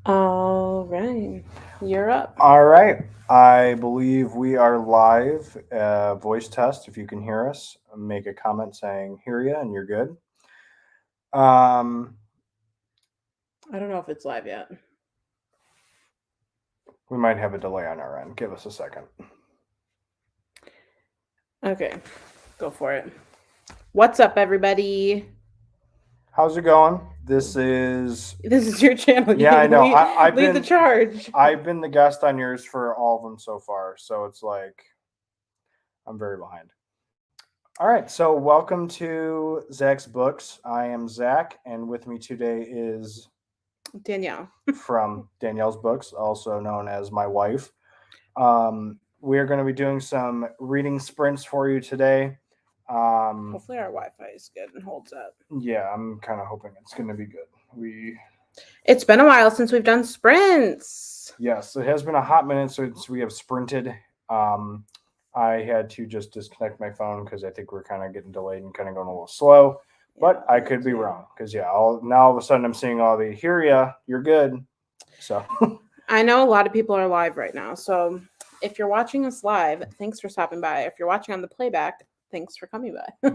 All right. You're up. All right. I believe we are live. Voice test. If you can hear us, make a comment saying "hear ya" and you're good. Um, I don't know if it's live yet. we might have a delay on our end. Give us a second. Okay. Go for it. What's up, everybody? How's it going? This is This is your channel. yeah. I You know. I've lead the been charge. I've been the guest on yours for all of them so far, so it's like I'm very behind. All right. So welcome to Zacks Books. I am Zach, and with me today is Danielle. from Danielle's Books, also known as my wife. We're going to be doing some reading sprints for you today. Um, Hopefully our Wi-Fi is good and holds up. yeah, I'm kind of hoping it's going to be good. It's been a while since we've done sprints. Yes, it has been a hot minute since we have sprinted. Um, I had to just disconnect my phone because I think we're kind of getting delayed and kind of going a little slow. But I could be wrong because now all of a sudden I'm seeing all the "here ya, you're good." So I know a lot of people are live right now, so if you're watching us live, thanks for stopping by. If you're watching on the playback, thanks for coming by.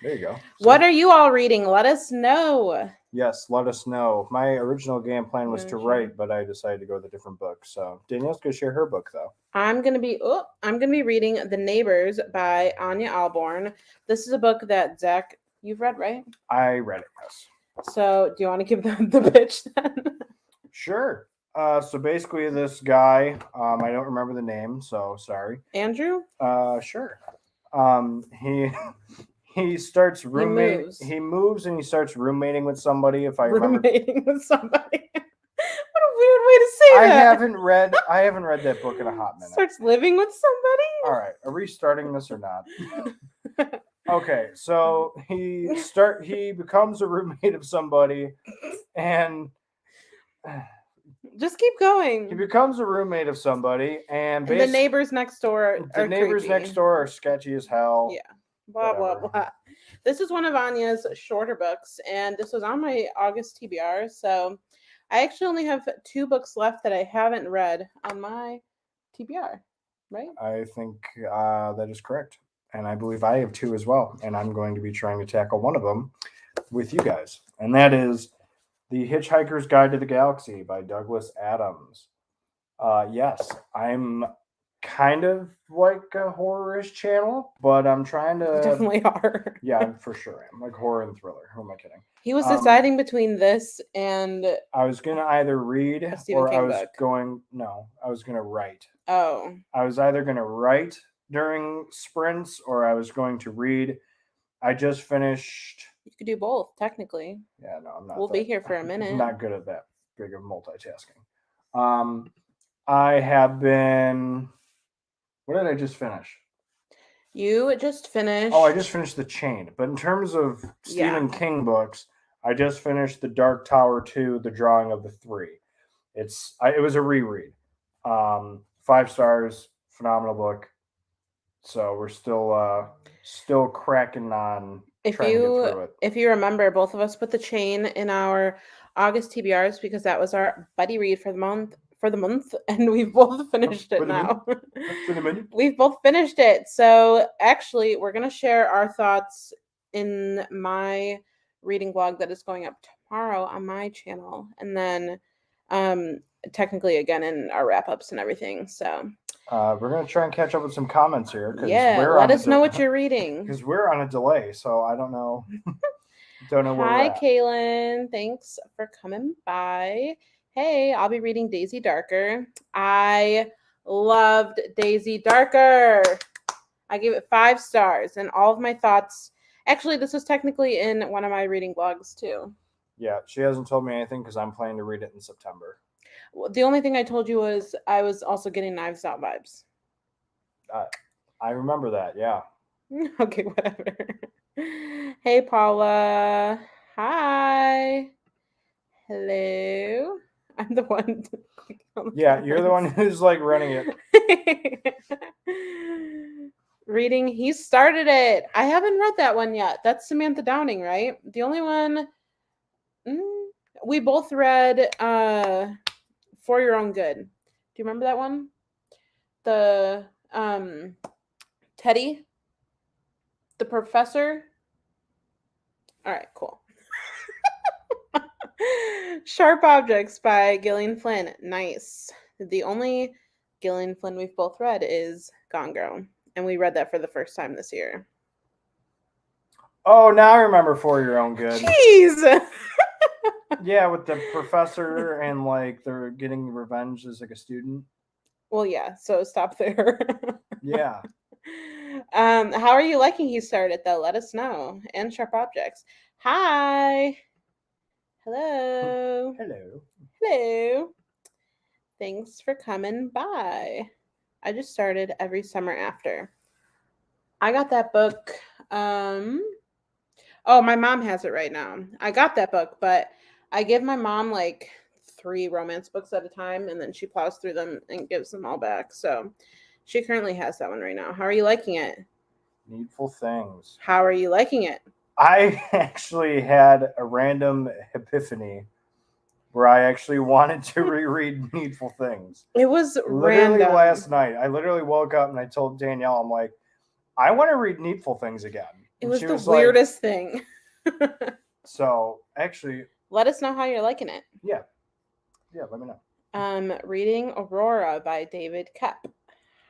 there you go. What are you all reading? Let us know. Yes, let us know. My original game plan was to write, but I decided to go with a different book. So Danielle's gonna share her book though. I'm gonna be reading The Neighbors by Anya Alborn. This is a book that Zach, you've read, right? I read it, yes. So do you want to give them the pitch then? Sure. So basically, this guy, I don't remember the name, so sorry. Andrew? Sure. He he starts roommate. moves. He moves and he starts roommating with somebody. If I remember, Roommating with somebody. What a weird way to say I that. haven't read that book in a hot minute. Starts living with All right, are we starting this or not? Okay, so he becomes a roommate of somebody, and Just keep going. he becomes a roommate of somebody, and the neighbors next door the are neighbors creepy. next door are sketchy as hell. Yeah. Blah blah blah. This is one of Anya's shorter books, and this was on my August TBR. So I actually only have 2 books left that I haven't read on my TBR. Right? I think that is correct, and I believe I have 2 as well, and I'm going to be trying to tackle one of them with you guys, and that is The Hitchhiker's Guide to the Galaxy by Douglas Adams. Yes, I'm kind of like a horror-ish channel, but I'm trying to You definitely are. Yeah, for sure. I'm like horror and thriller. Who am I kidding? He was deciding between this and I was gonna either read a Stephen or King I was book. going no, I was gonna write. Oh. I was either gonna write during sprints or I was going to read. I just finished. You could do both, technically. Yeah, no, I'm not. We'll be here for a minute. Not good at that big of multitasking. I have been. What did I just finish? You just finished. Oh, I just finished The Chain. But in terms of Stephen King books, I just finished The Dark Tower 2, The Drawing of the Three. It was a reread. 5 stars, phenomenal book. So we're still cracking on trying to get through it. If you remember, both of us put The Chain in our August TBRs because that was our buddy read for the month. And we've both finished it now. We've both finished it. So actually, we're gonna share our thoughts in my reading vlog that is going up tomorrow on my channel, and then technically again in our wrap-ups and everything. So we're gonna try and catch up with some comments here. Let us know what you're reading because we're on a delay. So I don't know. Don't know where. Hi, Kaylin. Thanks for coming by. Hey, I'll be reading Daisy Darker. I loved Daisy Darker. I gave it 5 stars, and all of my thoughts. Actually, this was technically in one of my reading blogs too. Yeah, she hasn't told me anything because I'm planning to read it in September. Well, the only thing I told you was I was also getting Knives Out vibes. I remember that. Yeah. Okay, whatever. Hey, Paula. Hi. Hello. I'm the one. Yeah, you're the one who's like running it. Reading, he started it. I haven't read that one yet. That's Samantha Downing, right? The only one. We both read For Your Own Good. Do you remember that one? The Teddy, the professor. All right, cool. Sharp Objects by Gillian Flynn. Nice. The only Gillian Flynn we've both read is Gone Girl, and we read that for the first time this year. Oh, now I remember For Your Own Good. Jeez. Yeah, with the professor and like they're getting revenge as like a student. Well, yeah. So stop there. Yeah. How are you liking He Started though? Let us know. And Sharp Objects. Hi. Hello. Hello. Hello. Thanks for coming by. I just started Every Summer After. I got that book. Oh, my mom has it right now. I got that book, but I give my mom like 3 romance books at a time, and then she plows through them and gives them all back. So she currently has that one right now. How are you liking it? Needful Things. How are you liking it? I actually had a random epiphany where I actually wanted to reread Needful Things. It was literally random. Last night. I literally woke up and I told Danielle, I'm like, I want to read Needful Things again. It And was she the was weirdest thing. So actually, let us know how you're liking it. Yeah, let me know. Reading Aurora by David Koepp.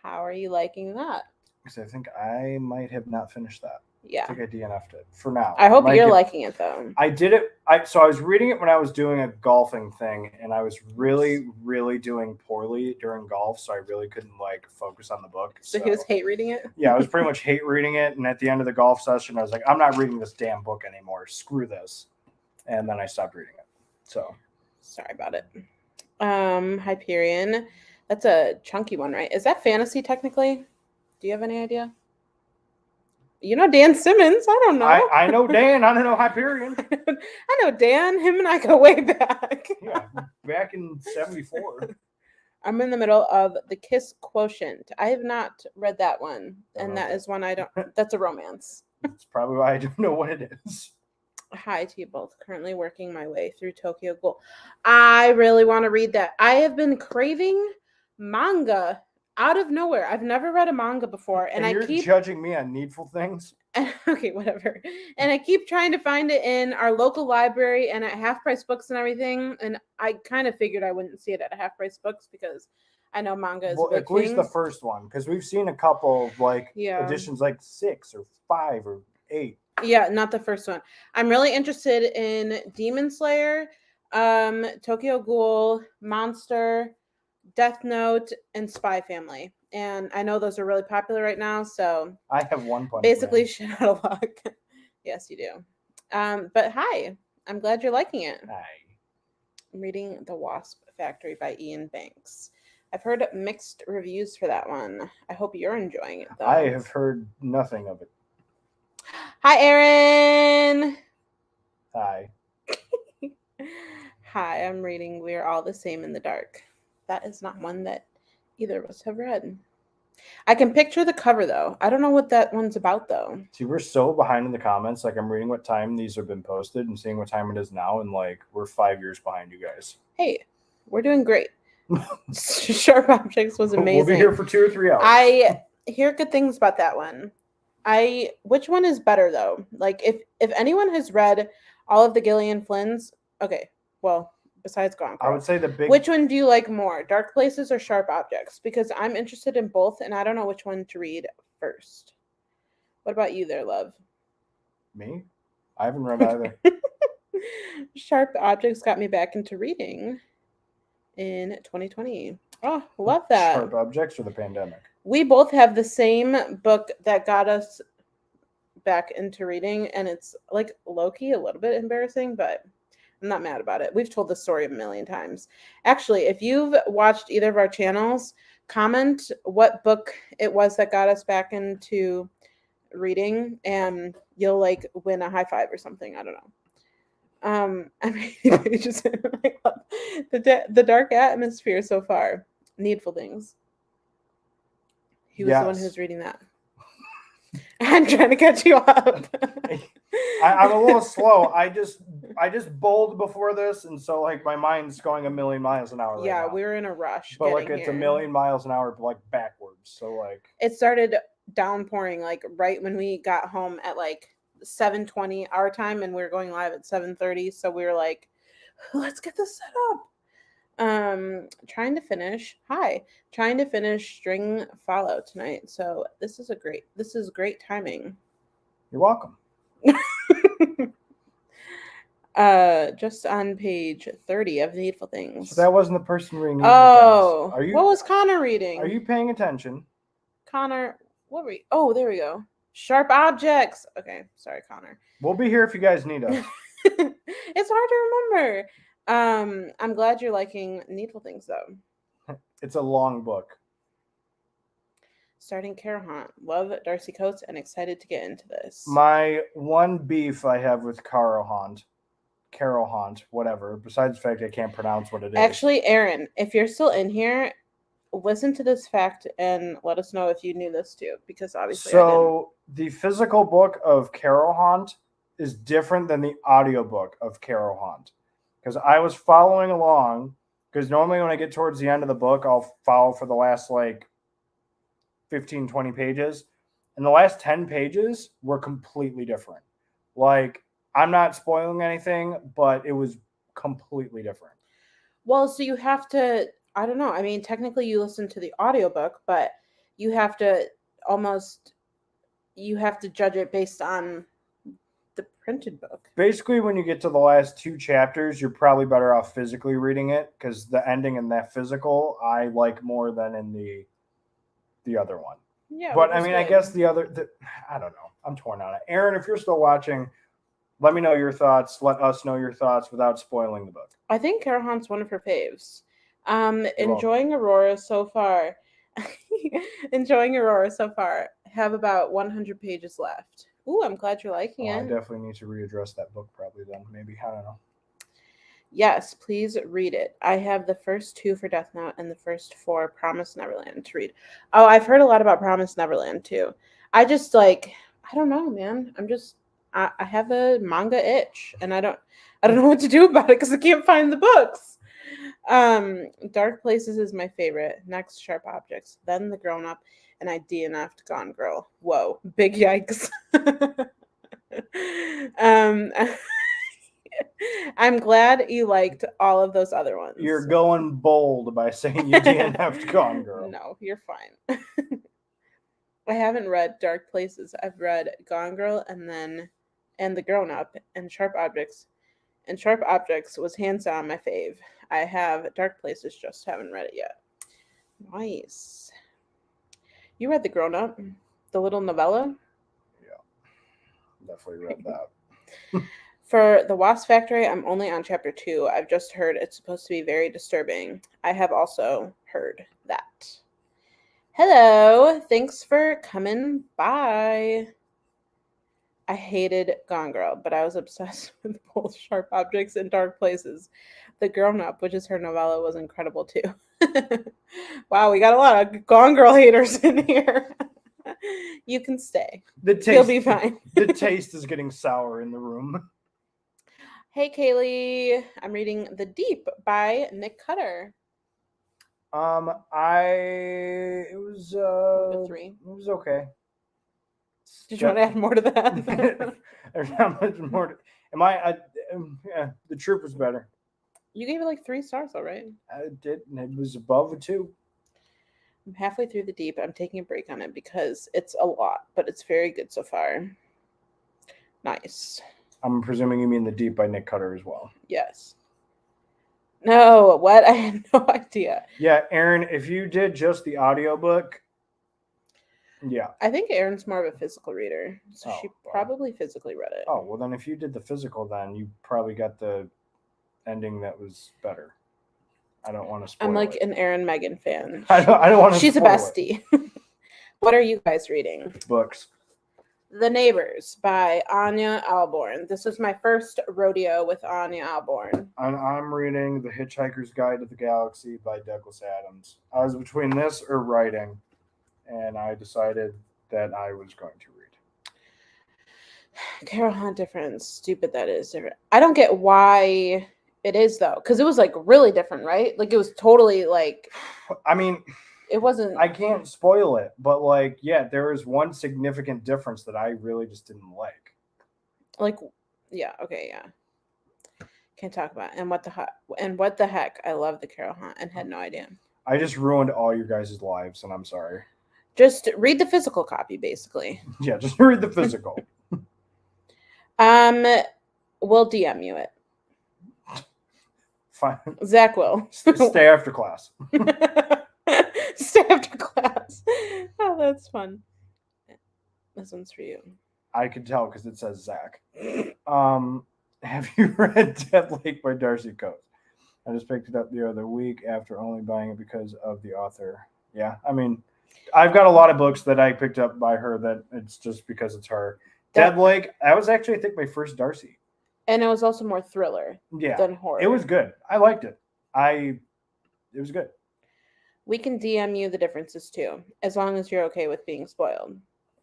How are you liking that? Because I think I might have not finished that. Yeah. I think I DNF'd it for now. I hope you're liking it though. I did it. So I was reading it when I was doing a golfing thing, and I was really, really doing poorly during golf, so I really couldn't like focus on the book. So he was hate reading it? Yeah, I was pretty much hate reading it, and at the end of the golf session, I was like, I'm not reading this damn book anymore. Screw this. And then I stopped reading it. So sorry about it. Hyperion. That's a chunky one, right? Is that fantasy technically? Do you have any idea? You know Dan Simmons. I don't know. I know Dan. I don't know Hyperion. I know Dan. Him and I go way back. Yeah, back in 74. I'm in the middle of The Kiss Quotient. I have not read that one. And that is one I don't... That's a romance. That's probably why I don't know what it is. Hi to you both. Currently working my way through Tokyo Ghoul. I really want to read that. I have been craving manga out of nowhere. I've never read a manga before, and you're judging me on Needful Things. Okay, whatever. And I keep trying to find it in our local library and at Half Price Books and everything. And I kind of figured I wouldn't see it at Half Price Books because I know manga is a big at least the first one, because we've seen a couple of like editions like 6 or 5 or 8. Yeah, not the first one. I'm really interested in Demon Slayer, Tokyo Ghoul, Monster, Death Note, and Spy Family. And I know those are really popular right now, so I have one punch. Basically, shit out of luck. Yes, you do. But hi, I'm glad you're liking it. Hi. I'm reading The Wasp Factory by Ian Banks. I've heard mixed reviews for that one. I hope you're enjoying it, though. I have heard nothing of it. Hi, Erin. Hi. Hi, I'm reading We're All the Same in the Dark. That is not one that either of us have read. I can picture the cover, though. I don't know what that one's about, though. See, we're so behind in the comments. Like, I'm reading what time these have been posted and seeing what time it is now, and, like, we're 5 years behind you guys. Hey, we're doing great. Sharp Objects was amazing. We'll be here for 2 or 3 hours. I hear good things about that one. Which one is better, though? Like, if anyone has read all of the Gillian Flynn's, okay, well, besides Gone Girl, I would say the big... Which one do you like more, Dark Places or Sharp Objects? Because I'm interested in both, and I don't know which one to read first. What about you there, love? Me? I haven't read either. Sharp Objects got me back into reading in 2020. Oh, love that. Sharp Objects or the pandemic? We both have the same book that got us back into reading, and it's like low-key a little bit embarrassing, but I'm not mad about it. We've told this story a million times. Actually, if you've watched either of our channels, comment what book it was that got us back into reading, and you'll like win a high five or something. I don't know. I mean, just the dark atmosphere so far. Needful Things. He was the one who was reading that. I'm trying to catch you up. I'm a little slow. I just bowled before this, and so like my mind's going a million miles an hour right Yeah, now. we're in a rush. But like it's here. a million miles an hour like backwards. So like it started downpouring like right when we got home at like 7:20 our time, and we were going live at 7:30. So we were like, let's get this set up. Trying to finish String Follow tonight. So this is great timing. You're welcome. Just on page 30 of Needful Things. So that wasn't the person reading. Oh, what was Connor reading? Are you paying attention? Connor, what were you? Oh, there we go. Sharp Objects. Okay, sorry, Connor. We'll be here if you guys need us. It's hard to remember. I'm glad you're liking Needful Things, though. It's a long book. Starting Carol Hunt. Love Darcy Coates and excited to get into this. My one beef I have with Carol Hunt, whatever, besides the fact I can't pronounce what it is. Actually, Aaron, if you're still in here, listen to this fact and let us know if you knew this too, because obviously So the physical book of Carol Hunt is different than the audiobook of Carol Hunt. Because I was following along, because normally when I get towards the end of the book, I'll follow for the last like 15, 20 pages. And the last 10 pages were completely different. Like, I'm not spoiling anything, but it was completely different. Well, so you have to, I don't know. I mean, technically you listen to the audiobook, but you have to judge it based on the printed book. Basically, when you get to the last 2 chapters, you're probably better off physically reading it, because the ending in that physical I like more than in the other one. Yeah, but I mean, I guess I don't know. I'm torn on it. Aaron, if you're still watching, let me know your thoughts. Let us know your thoughts without spoiling the book. I think Carol Hunt's one of her faves. Enjoying Aurora so far. Have about 100 pages left. Ooh, I'm glad you're liking it. I definitely need to readdress that book probably then. Maybe. I don't know. Yes, please read it. I have the first 2 for Death Note and the first 4 Promise Neverland to read. Oh, I've heard a lot about Promise Neverland too. I just I don't know, man. I have a manga itch, and I don't know what to do about it because I can't find the books. Dark Places is my favorite. Next, Sharp Objects. Then The Grown Up, and I DNF'd Gone Girl. Whoa, big yikes. I'm glad you liked all of those other ones. You're going bold by saying you DNF'd Gone Girl. No, you're fine. I haven't read Dark Places. I've read Gone Girl and The Grown Up and Sharp Objects. And Sharp Objects was hands down my fave. I have Dark Places, just haven't read it yet. Nice. You read The Grown Up? The little novella? Yeah. Definitely read that. For The Wasp Factory, I'm only on chapter 2. I've just heard it's supposed to be very disturbing. I have also heard that. Hello. Thanks for coming by. I hated Gone Girl, but I was obsessed with both Sharp Objects and Dark Places. The Grown Up, which is her novella, was incredible too. Wow, we got a lot of Gone Girl haters in here. You can stay. You'll be fine. The taste is getting sour in the room. Hey, Kaylee. I'm reading The Deep by Nick Cutter. It was 3. It was okay. Did you want to add more to that? There's not much more to, yeah, The Troop was better. You gave it like 3 stars, all right? I did, and it was above a 2. I'm halfway through The Deep. I'm taking a break on it because it's a lot, but it's very good so far. Nice. I'm presuming you mean The Deep by Nick Cutter as well. Yes. No, what? I had no idea. Yeah, Aaron, if you did just the audiobook, yeah. I think Aaron's more of a physical reader, so she probably physically read it. Oh, well then if you did the physical, then you probably got the ending that was better. I don't want to spoil it. I'm like an Aaron Megan fan. I don't want to She's a bestie. What are you guys reading? Books. The Neighbors by Anya Alborn. This is my first rodeo with Anya Alborn. I'm reading The Hitchhiker's Guide to the Galaxy by Douglas Adams. I was between this or writing, and I decided that I was going to read. Carol Hunt different. Stupid that is different. I don't get why it is though, because it was like really different, right? Like it was totally like. I mean, it wasn't. I can't spoil it, but like, yeah, there is one significant difference that I really just didn't like. Like, yeah, okay, yeah. Can't talk about it. What the heck? I love the Carol Hunt and had no idea. I just ruined all your guys' lives, and I'm sorry. Just read the physical copy, basically. Yeah, just read the physical. We'll DM you it. Fine. Zach will. Stay after class. Stay after class. Oh, that's fun. This one's for you. I could tell because it says Zach. Have you read Dead Lake by Darcy Coates? I just picked it up the other week after only buying it because of the author. Yeah, I mean, I've got a lot of books that I picked up by her that it's just because it's her. Dead Lake, that was actually, I think, my first Darcy. And it was also more thriller than horror. It was good. I liked it. It was good. We can DM you the differences too, as long as you're okay with being spoiled.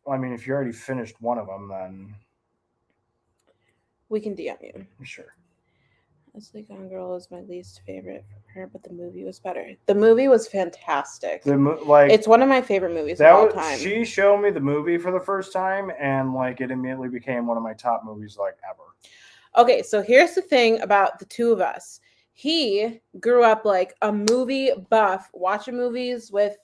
Well, I mean, if you already finished one of them, then we can DM you. Sure. Leslie Gone Girl is my least favorite from her, but the movie was better. The movie was fantastic. It's one of my favorite movies of all time. She showed me the movie for the first time, and like it immediately became one of my top movies like ever. Okay, so here's the thing about the two of us. He grew up like a movie buff, watching movies with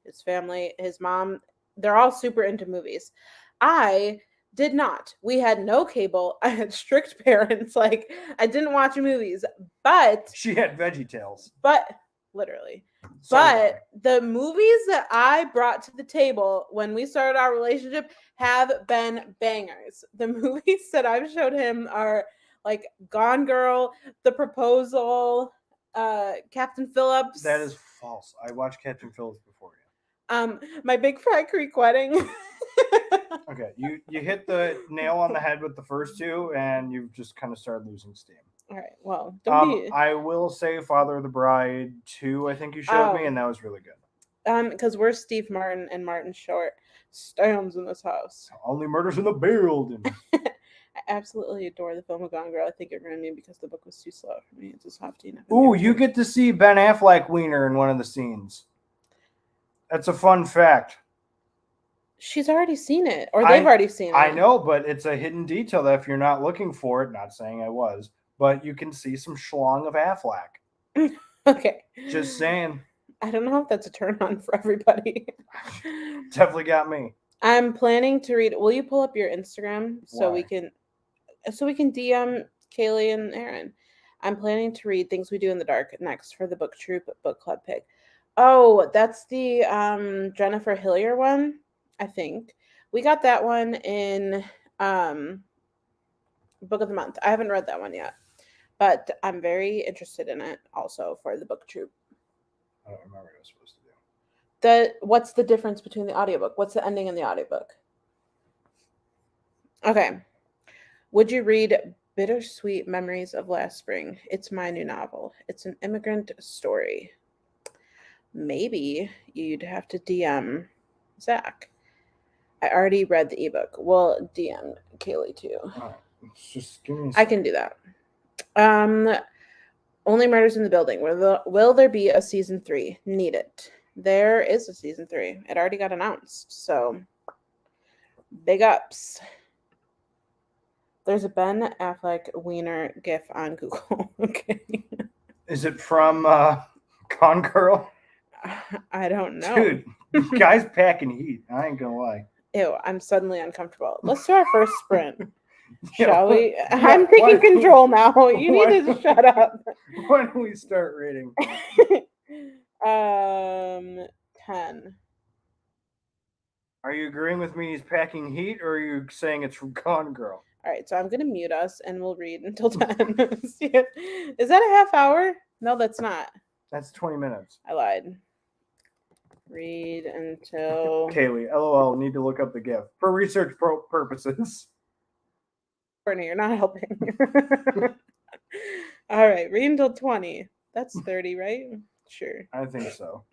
his family, his mom. They're all super into movies. I did not. We had no cable. I had strict parents. Like, I didn't watch movies, but she had VeggieTales. But literally. But the movies that I brought to the table when we started our relationship have been bangers. The movies that I've showed him are like Gone Girl, The Proposal, Captain Phillips. That is false. I watched Captain Phillips before you. My Big Fry Creek Wedding. Okay, you hit the nail on the head with the first two, and you've just kind of started losing steam. All right, well, I will say Father of the Bride 2, I think you showed me, and that was really good. Because we're Steve Martin and Martin Short stands in this house. Only murders in the building. I absolutely adore the film of Gone Girl. I think it ruined me because the book was too slow for me. It's a softie. Ooh, you get to see Ben Affleck wiener in one of the scenes. That's a fun fact. She's already seen it, or they've already seen it. I know, but it's a hidden detail that if you're not looking for it, not saying I was, but you can see some schlong of Affleck. Okay. Just saying. I don't know if that's a turn on for everybody. Definitely got me. I'm planning to read. Will you pull up your Instagram so we can DM Kaylee and Aaron? I'm planning to read Things We Do in the Dark next for the Book Troop Book Club pick. Oh, that's the Jennifer Hillier one, I think. We got that one in Book of the Month. I haven't read that one yet, but I'm very interested in it also for the Book Troop. I don't remember what I was supposed to do. What's the difference between the audiobook? What's the ending in the audiobook? Okay. Would you read Bittersweet Memories of Last Spring? It's my new novel. It's an immigrant story. Maybe you'd have to DM Zach. I already read the ebook. Well, DM Kaylee too. Just give me I can do that. Only Murders in the Building. Will there be a season 3? Need it. There is a season 3. It already got announced. So big ups. There's a Ben Affleck wiener gif on Google. Okay. Is it from Gone Girl? I don't know. Dude, guy's packing heat. I ain't gonna lie. Ew, I'm suddenly uncomfortable. Let's do our first sprint. Shall we? I'm taking control now. You need to shut up. Why don't we start rating? 10. Are you agreeing with me he's packing heat, or are you saying it's from Gone Girl? All right, so I'm going to mute us, and we'll read until 10. Is that a half hour? No, that's not. That's 20 minutes. I lied. Read until... Kaylee, LOL, need to look up the GIF. For research purposes. Courtney, you're not helping. All right, read until 20. That's 30, right? Sure. I think so.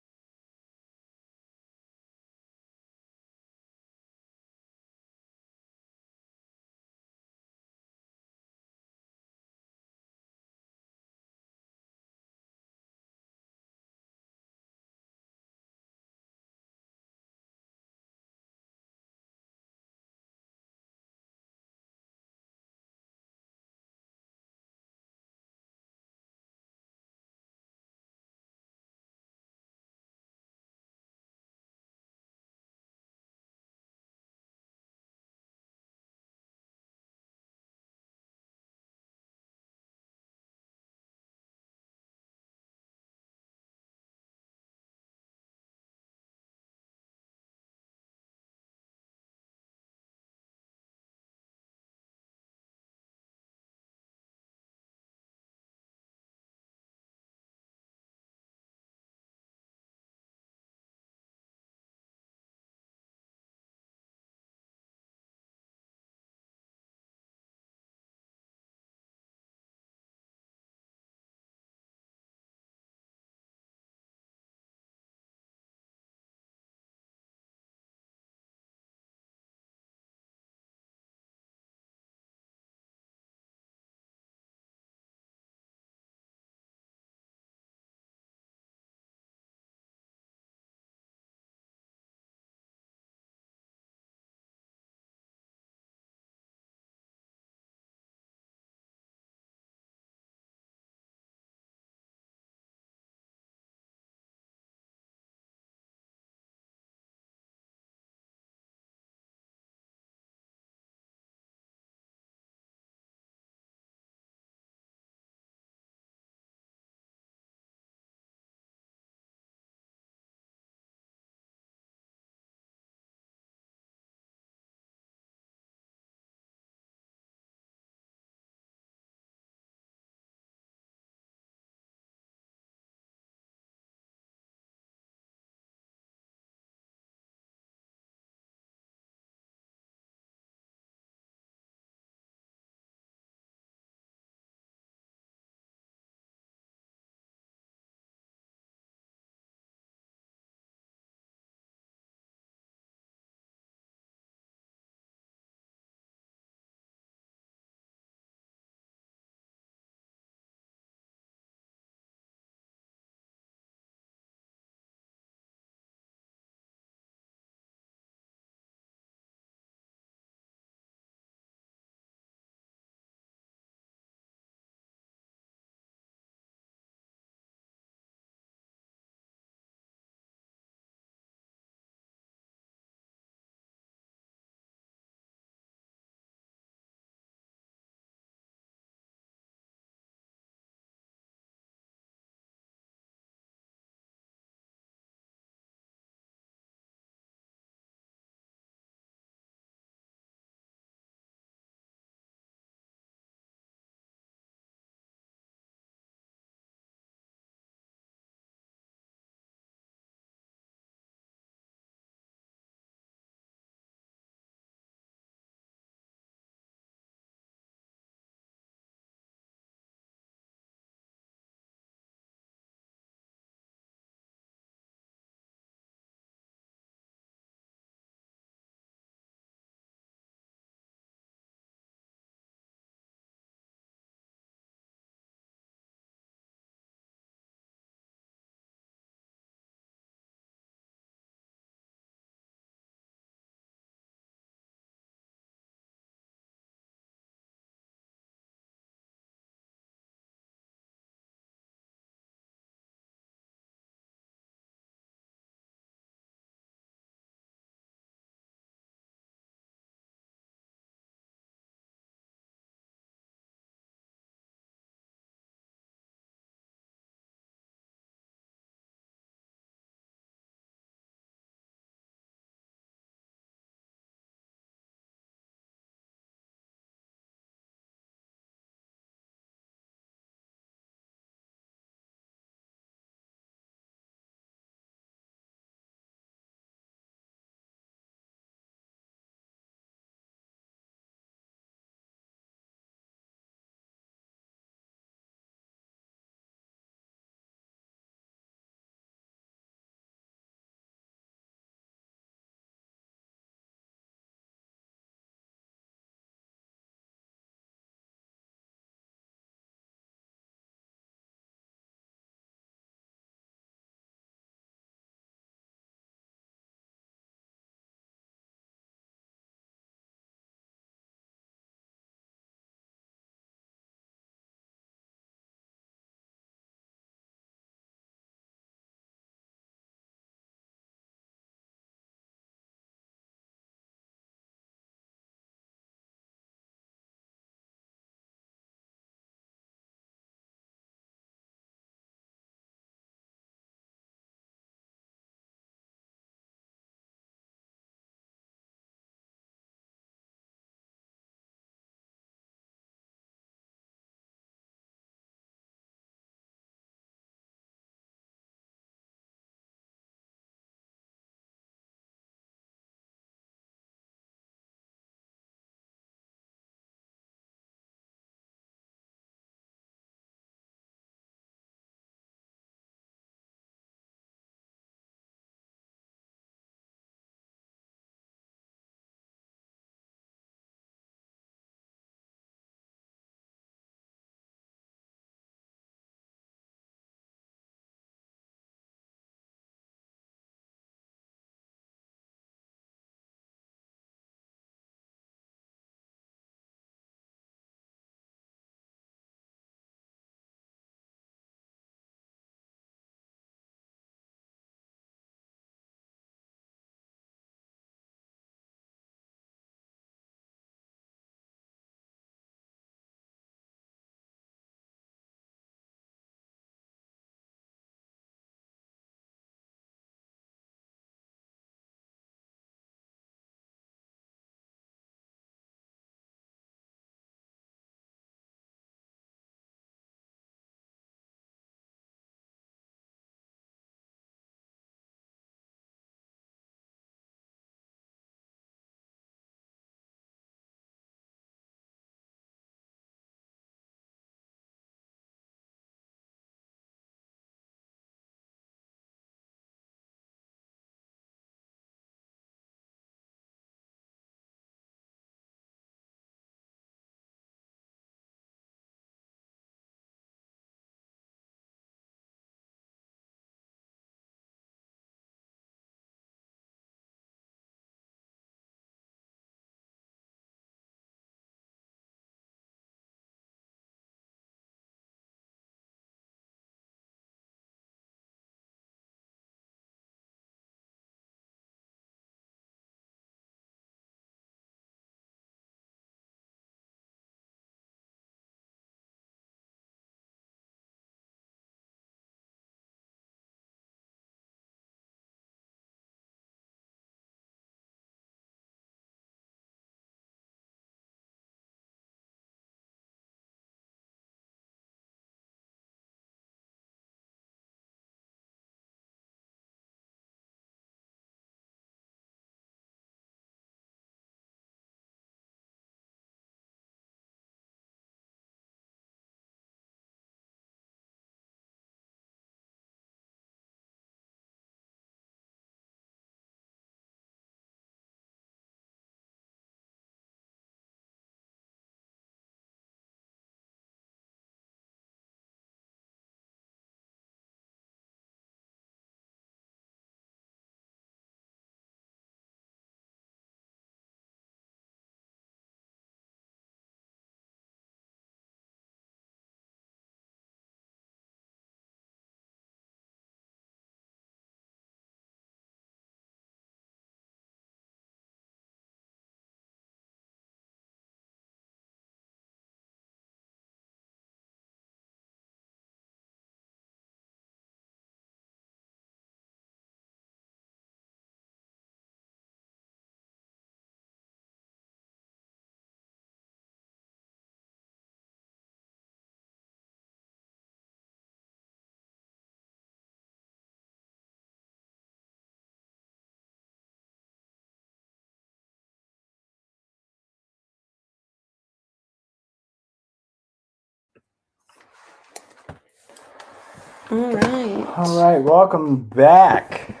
All right. All right, welcome back.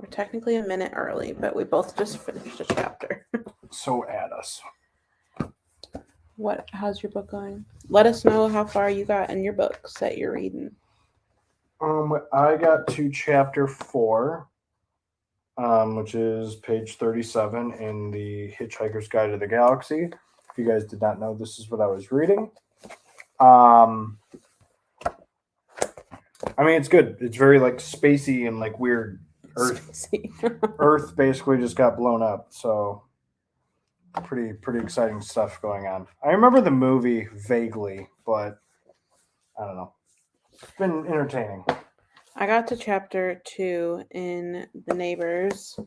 We're technically a minute early, but we both just finished a chapter. So add us. How's your book going? Let us know how far you got in your books that you're reading. I got to chapter 4, which is page 37 in the Hitchhiker's Guide to the Galaxy. If you guys did not know, this is what I was reading. I mean, it's good. It's very like spacey and like weird. Earth basically just got blown up, so pretty exciting stuff going on. I remember the movie vaguely, but I don't know. It's been entertaining. I got to chapter 2 in The Neighbors,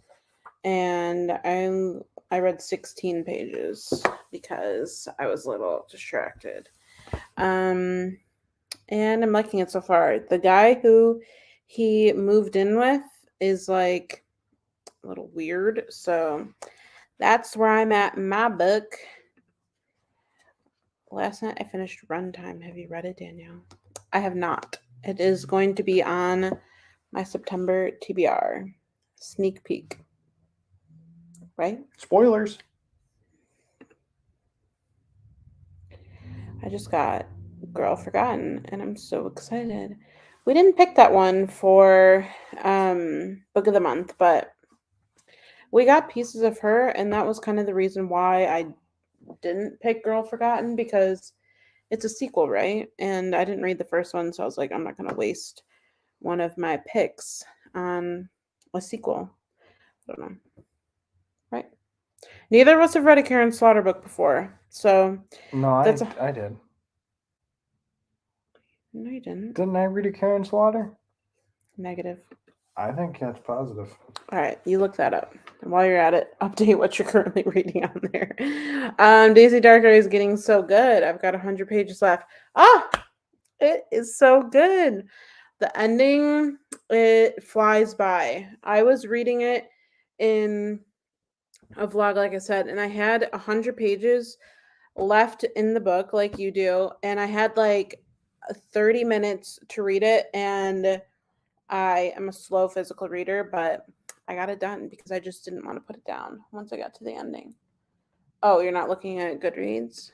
and I read 16 pages because I was a little distracted. And I'm liking it so far. The guy who he moved in with is like a little weird, so that's where I'm at in my book. Last night I finished Runtime. Have you read it, Danielle? I have not. It is going to be on my September TBR. Sneak peek. Right? Spoilers. I just got Girl Forgotten, and I'm so excited. We didn't pick that one for Book of the Month, but we got pieces of her, and that was kind of the reason why I didn't pick Girl Forgotten, because it's a sequel, right? And I didn't read the first one, so I was like, I'm not going to waste one of my picks on a sequel. I don't know. Right? Neither of us have read a Karen Slaughter book before, so... No, I did. No, you didn't. Didn't I read a Karen Slaughter? Negative. I think that's positive. All right, you look that up. And while you're at it, update what you're currently reading on there. Daisy Darker is getting so good. I've got 100 pages left. It is so good. The ending, it flies by. I was reading it in a vlog, like I said, and I had 100 pages left in the book, like you do, and I had like 30 minutes to read it, and I am a slow physical reader, but I got it done because I just didn't want to put it down once I got to the ending. Oh, you're not looking at Goodreads?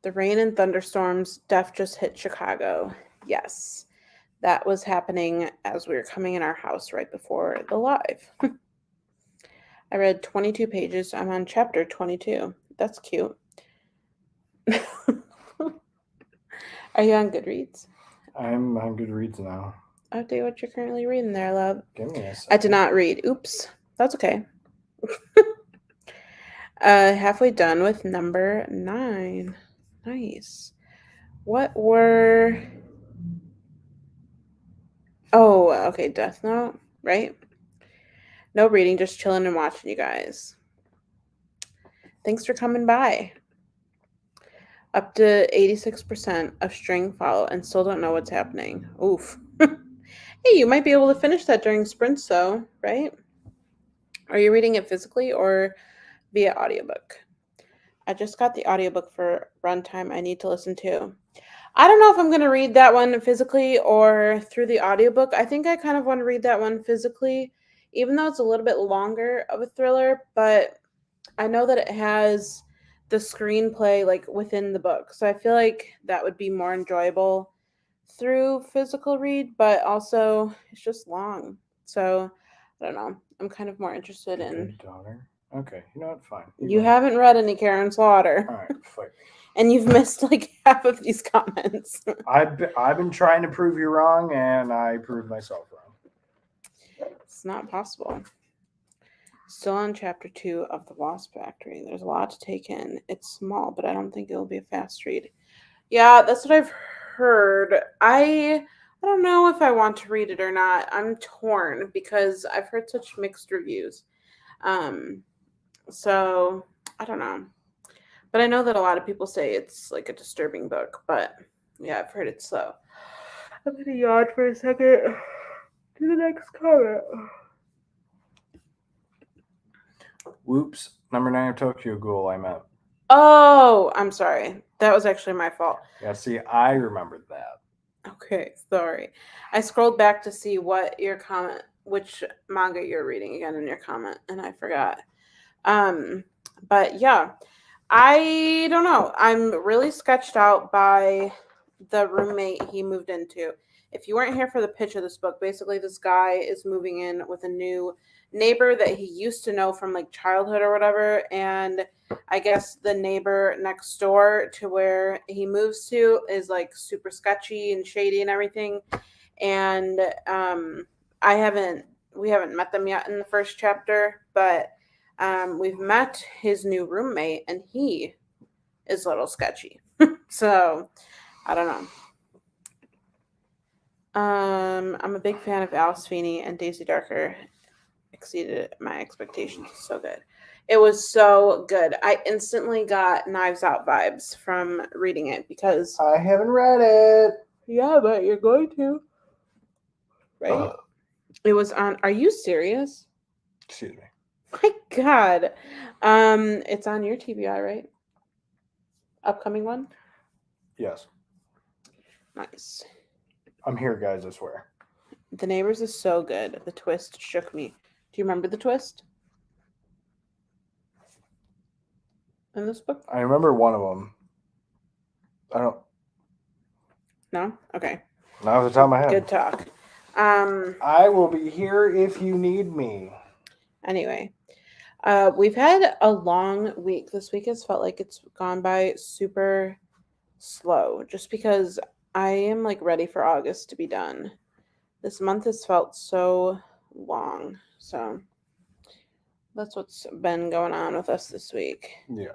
The rain and thunderstorms just hit Chicago. Yes, that was happening as we were coming in our house right before the live. I read 22 pages. I'm on chapter 22. That's cute. Are you on Goodreads? I'm on Goodreads now. Update what you're currently reading there, love. Give me a second. I did not read. Oops. That's okay. Halfway done with number 9. Nice. What were... Oh, okay. Death Note, right? No reading, just chilling and watching you guys. Thanks for coming by. Up to 86% of string follow and still don't know what's happening. Oof. Hey, you might be able to finish that during sprints though, right? Are you reading it physically or via audiobook? I just got the audiobook for Runtime I need to listen to. I don't know if I'm going to read that one physically or through the audiobook. I think I kind of want to read that one physically, even though it's a little bit longer of a thriller, but I know that it has the screenplay like within the book. So I feel like that would be more enjoyable through physical read, but also it's just long. So I don't know. I'm kind of more interested in... daughter. Okay, you know what? Fine. You haven't read any Karen Slaughter. All right, fight me. And you've missed like half of these comments. I've been trying to prove you wrong, and I proved myself wrong. It's not possible. Still on chapter 2 of The Wasp Factory. There's a lot to take in. It's small, but I don't think it'll be a fast read. Yeah, that's what I've heard. I don't know if I want to read it or not. I'm torn because I've heard such mixed reviews. So I don't know. But I know that a lot of people say it's like a disturbing book. But yeah, I've heard it's slow. I'm going to yawn for a second. Do the next comment. Whoops. Number 9 of Tokyo Ghoul I meant. Oh, I'm sorry. That was actually my fault. Yeah, see, I remembered that. Okay, sorry. I scrolled back to see which manga you're reading again in your comment, and I forgot. But yeah, I don't know. I'm really sketched out by the roommate he moved into. If you weren't here for the pitch of this book, basically this guy is moving in with a new neighbor that he used to know from like childhood or whatever, and I guess the neighbor next door to where he moves to is like super sketchy and shady and everything. And I haven't we haven't met them yet in the first chapter, but we've met his new roommate, and he is a little sketchy. So I don't know. I'm a big fan of Alice Feeney, and Daisy Darker exceeded my expectations. So good. It was so good. I instantly got Knives Out vibes from reading it because I haven't read it. yeah, but you're going to, right? It was on. Are you serious? Excuse me. My God, it's on your TBI, right? Upcoming one. Yes. Nice. I'm here, guys. I swear. The Neighbors is so good. The twist shook me. Do you remember the twist in this book? I remember one of them. I don't. No? Okay. Not off the top of my head. Good talk. I will be here if you need me. Anyway, we've had a long week. This week has felt like it's gone by super slow just because I am like ready for August to be done. This month has felt so long. So that's what's been going on with us this week. Yeah.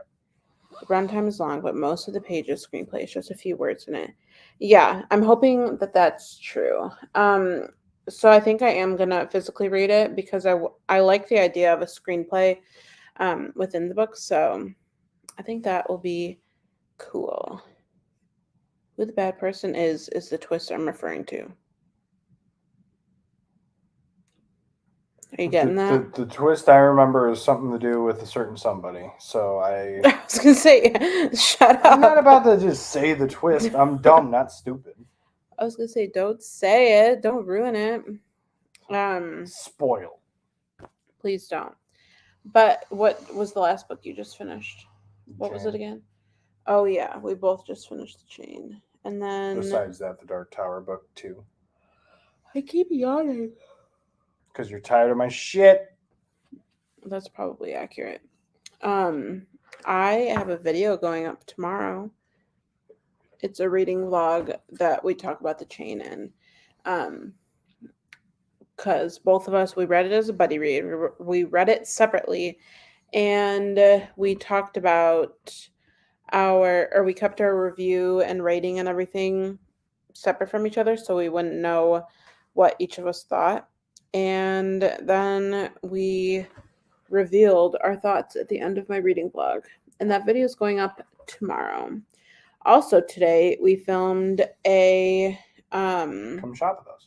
The runtime is long, but most of the pages screenplay is just a few words in it. Yeah, I'm hoping that that's true. So I think I am gonna physically read it because I like the idea of a screenplay within the book. So I think that will be cool. Who the bad person is the twist I'm referring to. Are you getting that? The twist I remember is something to do with a certain somebody. So I was gonna say, shut up. I'm not about to just say the twist. I'm dumb, not stupid. I was gonna say, don't say it. Don't ruin it. Spoil. Please don't. But what was the last book you just finished? What was it again? Oh yeah, we both just finished The Chain. And then besides that, the Dark Tower book 2. I keep yawning. Because you're tired of my shit. That's probably accurate. I have a video going up tomorrow. It's a reading vlog that we talk about The Chain in. Because both of us, we read it as a buddy read. We read it separately. And we talked about we kept our review and rating and everything separate from each other so we wouldn't know what each of us thought. And then we revealed our thoughts at the end of my reading vlog. And that video is going up tomorrow. Also today, we filmed a... Come shop with us.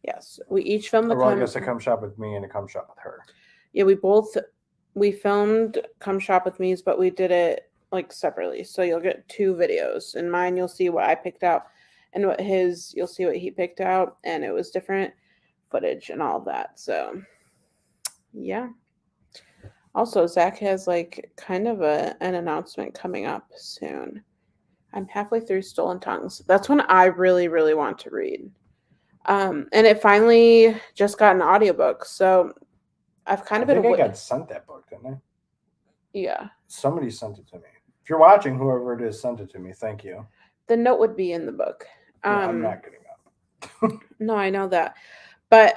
Yes, we each filmed I guess a come shop with me and a come shop with her. Yeah, we filmed Come Shop With Me's, but we did it like separately. So you'll get 2 videos. In mine, you'll see what I picked out, and you'll see what he picked out, and it was different footage and all of that. So yeah. Also, Zach has like kind of an announcement coming up soon. I'm halfway through Stolen Tongues. That's one I really, really want to read. And it finally just got an audiobook. So I've kind of been. I got sent that book, didn't I? Yeah. Somebody sent it to me. If you're watching, whoever it is sent it to me. Thank you. The note would be in the book. I'm not getting up. No, I know that. But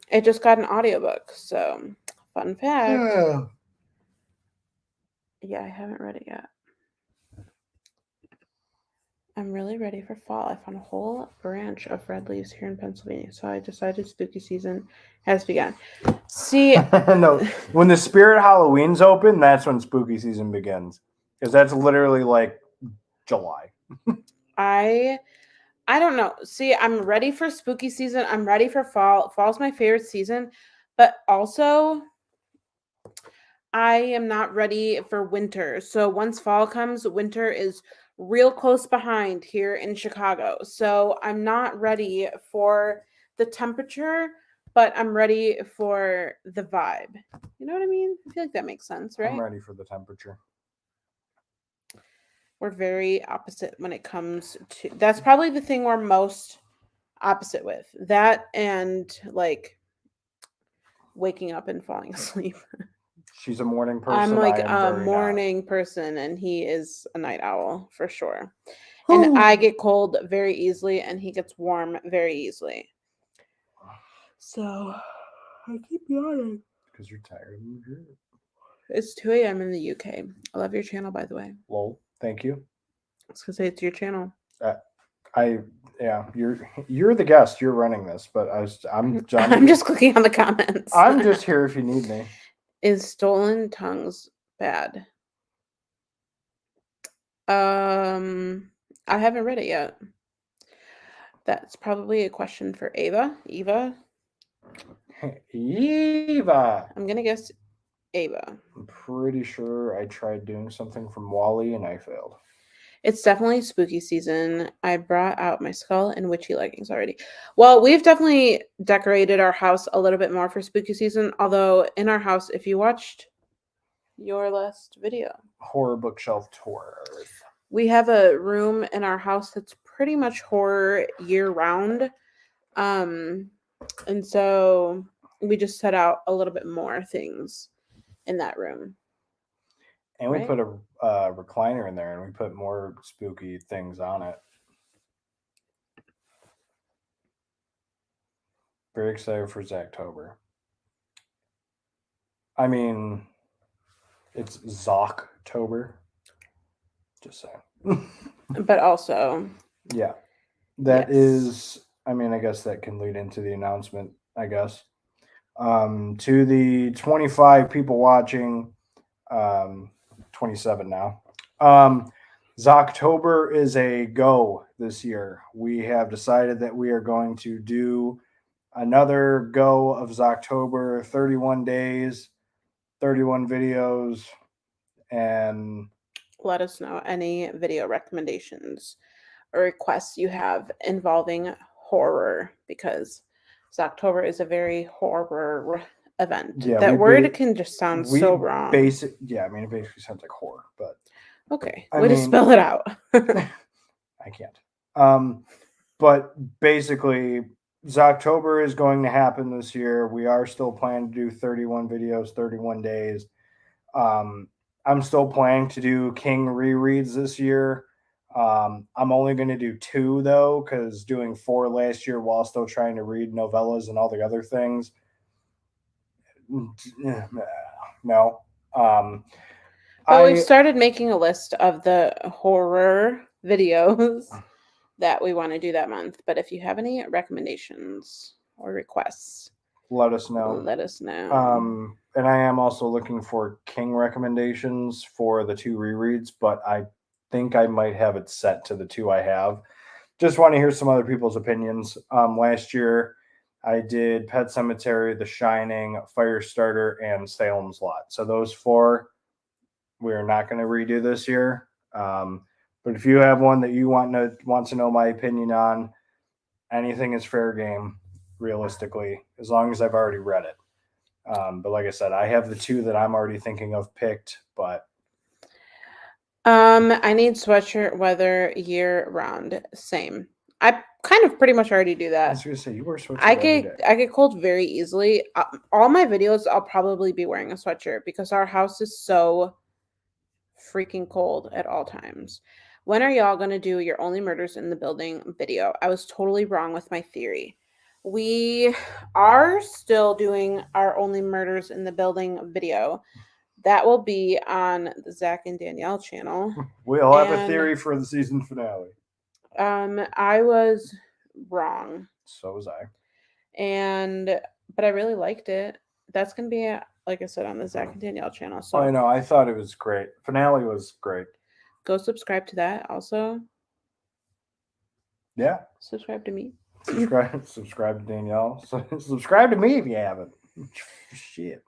it just got an audiobook. So fun fact. Yeah, I haven't read it yet. I'm really ready for fall. I found a whole branch of red leaves here in Pennsylvania, so I decided spooky season has begun. See, no, when the Spirit Halloween's open, that's when spooky season begins, because that's literally like July. I don't know. See, I'm ready for spooky season. I'm ready for fall. Fall's my favorite season, but also I am not ready for winter. So once fall comes, winter is real close behind here in Chicago. So I'm not ready for the temperature, but I'm ready for the vibe. You know what I mean? I feel like that makes sense, right? I'm ready for the temperature. We're very opposite when it comes to that's probably the thing we're most opposite with. That and like waking up and falling asleep. She's a morning person. I'm like I am a very morning person and he is a night owl for sure. And I get cold very easily and he gets warm very easily. So I keep yawning. Because you're tired of me. It's 2 a.m. in the UK. I love your channel, by the way. Lol. Thank you. I was gonna say it's your channel. You're the guest. You're running this, but I'm just clicking on the comments. I'm just here if you need me. Is stolen tongues bad? I haven't read it yet. That's probably a question for Ava. Eva. I'm gonna guess Ava. I'm pretty sure I tried doing something from Wally and I failed. It's definitely spooky season. I brought out my skull and witchy leggings already. Well, we've definitely decorated our house a little bit more for spooky season. Although in our house, if you watched your last video, horror bookshelf tour, we have a room in our house that's pretty much horror year round. And so we just set out a little bit more things in that room. And we put a recliner in there and we put more spooky things on it. Very excited for Zacktober. I mean, it's Zocktober. Just saying. But also. Yeah. That is, I mean, I guess that can lead into the announcement, I guess. To the 25 people watching, 27 now. Zocktober is a go this year. We have decided that we are going to do another go of Zocktober, 31 days, 31 videos, and let us know any video recommendations or requests you have involving horror, because Zocktober is a very horror event. Yeah, that word can just sound so wrong. I mean, it basically sounds like horror, but okay. Way to spell it out. I can't. But basically, Zocktober is going to happen this year. We are still planning to do 31 videos, 31 days. I'm still planning to do King rereads this year. I'm only going to do 2 though, because doing 4 last year while still trying to read novellas and all the other things. No. But we've started making a list of the horror videos that we want to do that month. But if you have any recommendations or requests, let us know. And I am also looking for King recommendations for the 2 rereads, but I think I might have it set to the 2 I have. Just want to hear some other people's opinions. Last year, I did Pet Sematary, The Shining, Firestarter, and Salem's Lot. So those 4 we're not going to redo this year. But if you have one that you want to know my opinion on, anything is fair game, realistically, as long as I've already read it. But like I said, I have the 2 that I'm already thinking of picked, but I need sweatshirt weather year round. Same. I kind of pretty much already do that. I was gonna say you wear sweatshirt. I get cold very easily. All my videos, I'll probably be wearing a sweatshirt because our house is so freaking cold at all times. When are y'all gonna do your Only Murders in the Building video? I was totally wrong with my theory. We are still doing our Only Murders in the Building video. That will be on the Zach and Danielle channel. We'll have a theory for the season finale. I was wrong. So was I. But I really liked it. That's gonna be, like I said, on the Zach and Danielle channel. So I know. I thought it was great. Finale was great. Go subscribe to that also. Yeah. Subscribe to me. Subscribe to Danielle. Subscribe to me if you haven't. Shit.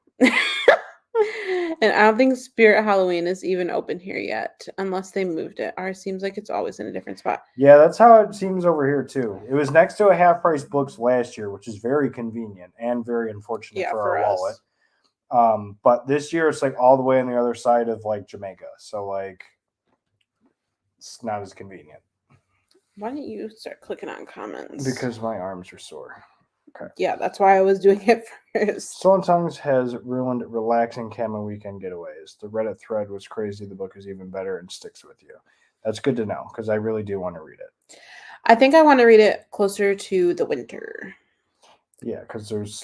And I don't think Spirit Halloween is even open here yet, unless they moved it. Ours seems like it's always in a different spot. Yeah, that's how it seems over here too. It was next to a half price books last year, which is very convenient and very unfortunate for our wallet. But this year it's like all the way on the other side of like Jamaica, so like it's not as convenient. Why don't you start clicking on comments? Because my arms are sore. Okay. Yeah, that's why I was doing it first. Stolen Tongues has ruined relaxing camo weekend getaways. The Reddit thread was crazy. The book is even better and sticks with you. That's good to know because I really do want to read it. I think I want to read it closer to the winter. Yeah, because there's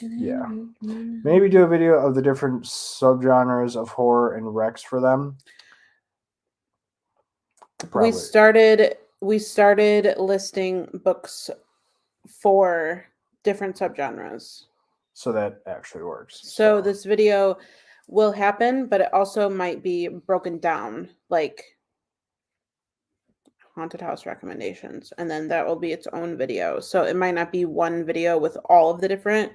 maybe do a video of the different subgenres of horror and Rex for them. Probably. We started listing books for different subgenres. So that actually works. So this video will happen, but it also might be broken down like haunted house recommendations, and then that will be its own video. So it might not be one video with all of the different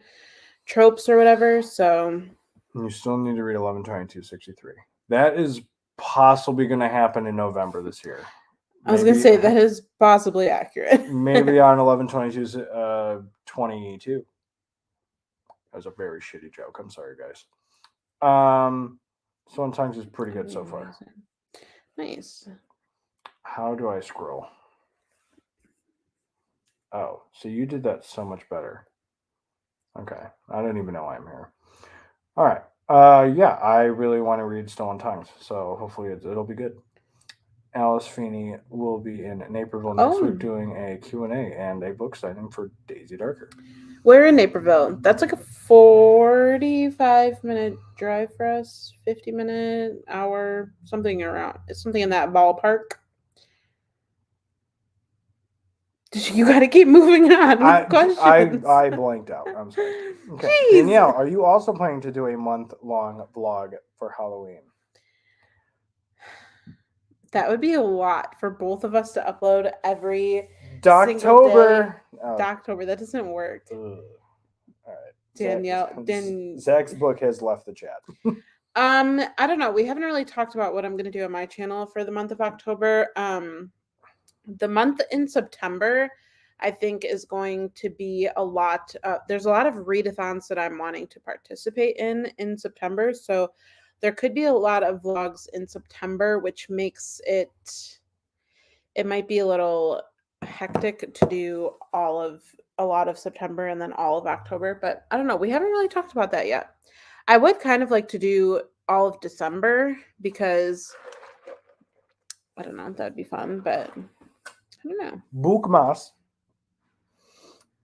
tropes or whatever. So you still need to read 11/22/63. That is possibly going to happen in November this year. I was going to say that is possibly accurate. Maybe on 11/22/22. That was a very shitty joke. I'm sorry, guys. Stolen Tongues is pretty good so far. Nice. How do I scroll? Oh, so you did that so much better. Okay. I don't even know why I'm here. All right. Yeah, I really want to read Stolen Tongues, so hopefully it'll be good. Alice Feeney will be in Naperville next week doing a Q&A and a book signing for Daisy Darker. We're in Naperville. That's like a 45-minute drive for us. 50-minute, hour, something around. It's something in that ballpark. You got to keep moving on with questions. I blanked out. I'm sorry. Okay. Jeez. Danielle, are you also planning to do a month-long vlog for Halloween? That would be a lot for both of us to upload every Doctober. Doctober. That doesn't work. All right. Danielle. Zacks' book has left the chat. I don't know. We haven't really talked about what I'm going to do on my channel for the month of October. The month in September, I think, is going to be a lot. There's a lot of readathons that I'm wanting to participate in September. So there could be a lot of vlogs in September, which makes it might be a little hectic to do a lot of September and then all of October. But I don't know. We haven't really talked about that yet. I would kind of like to do all of December because I don't know. That would be fun, but I don't know. Bookmas.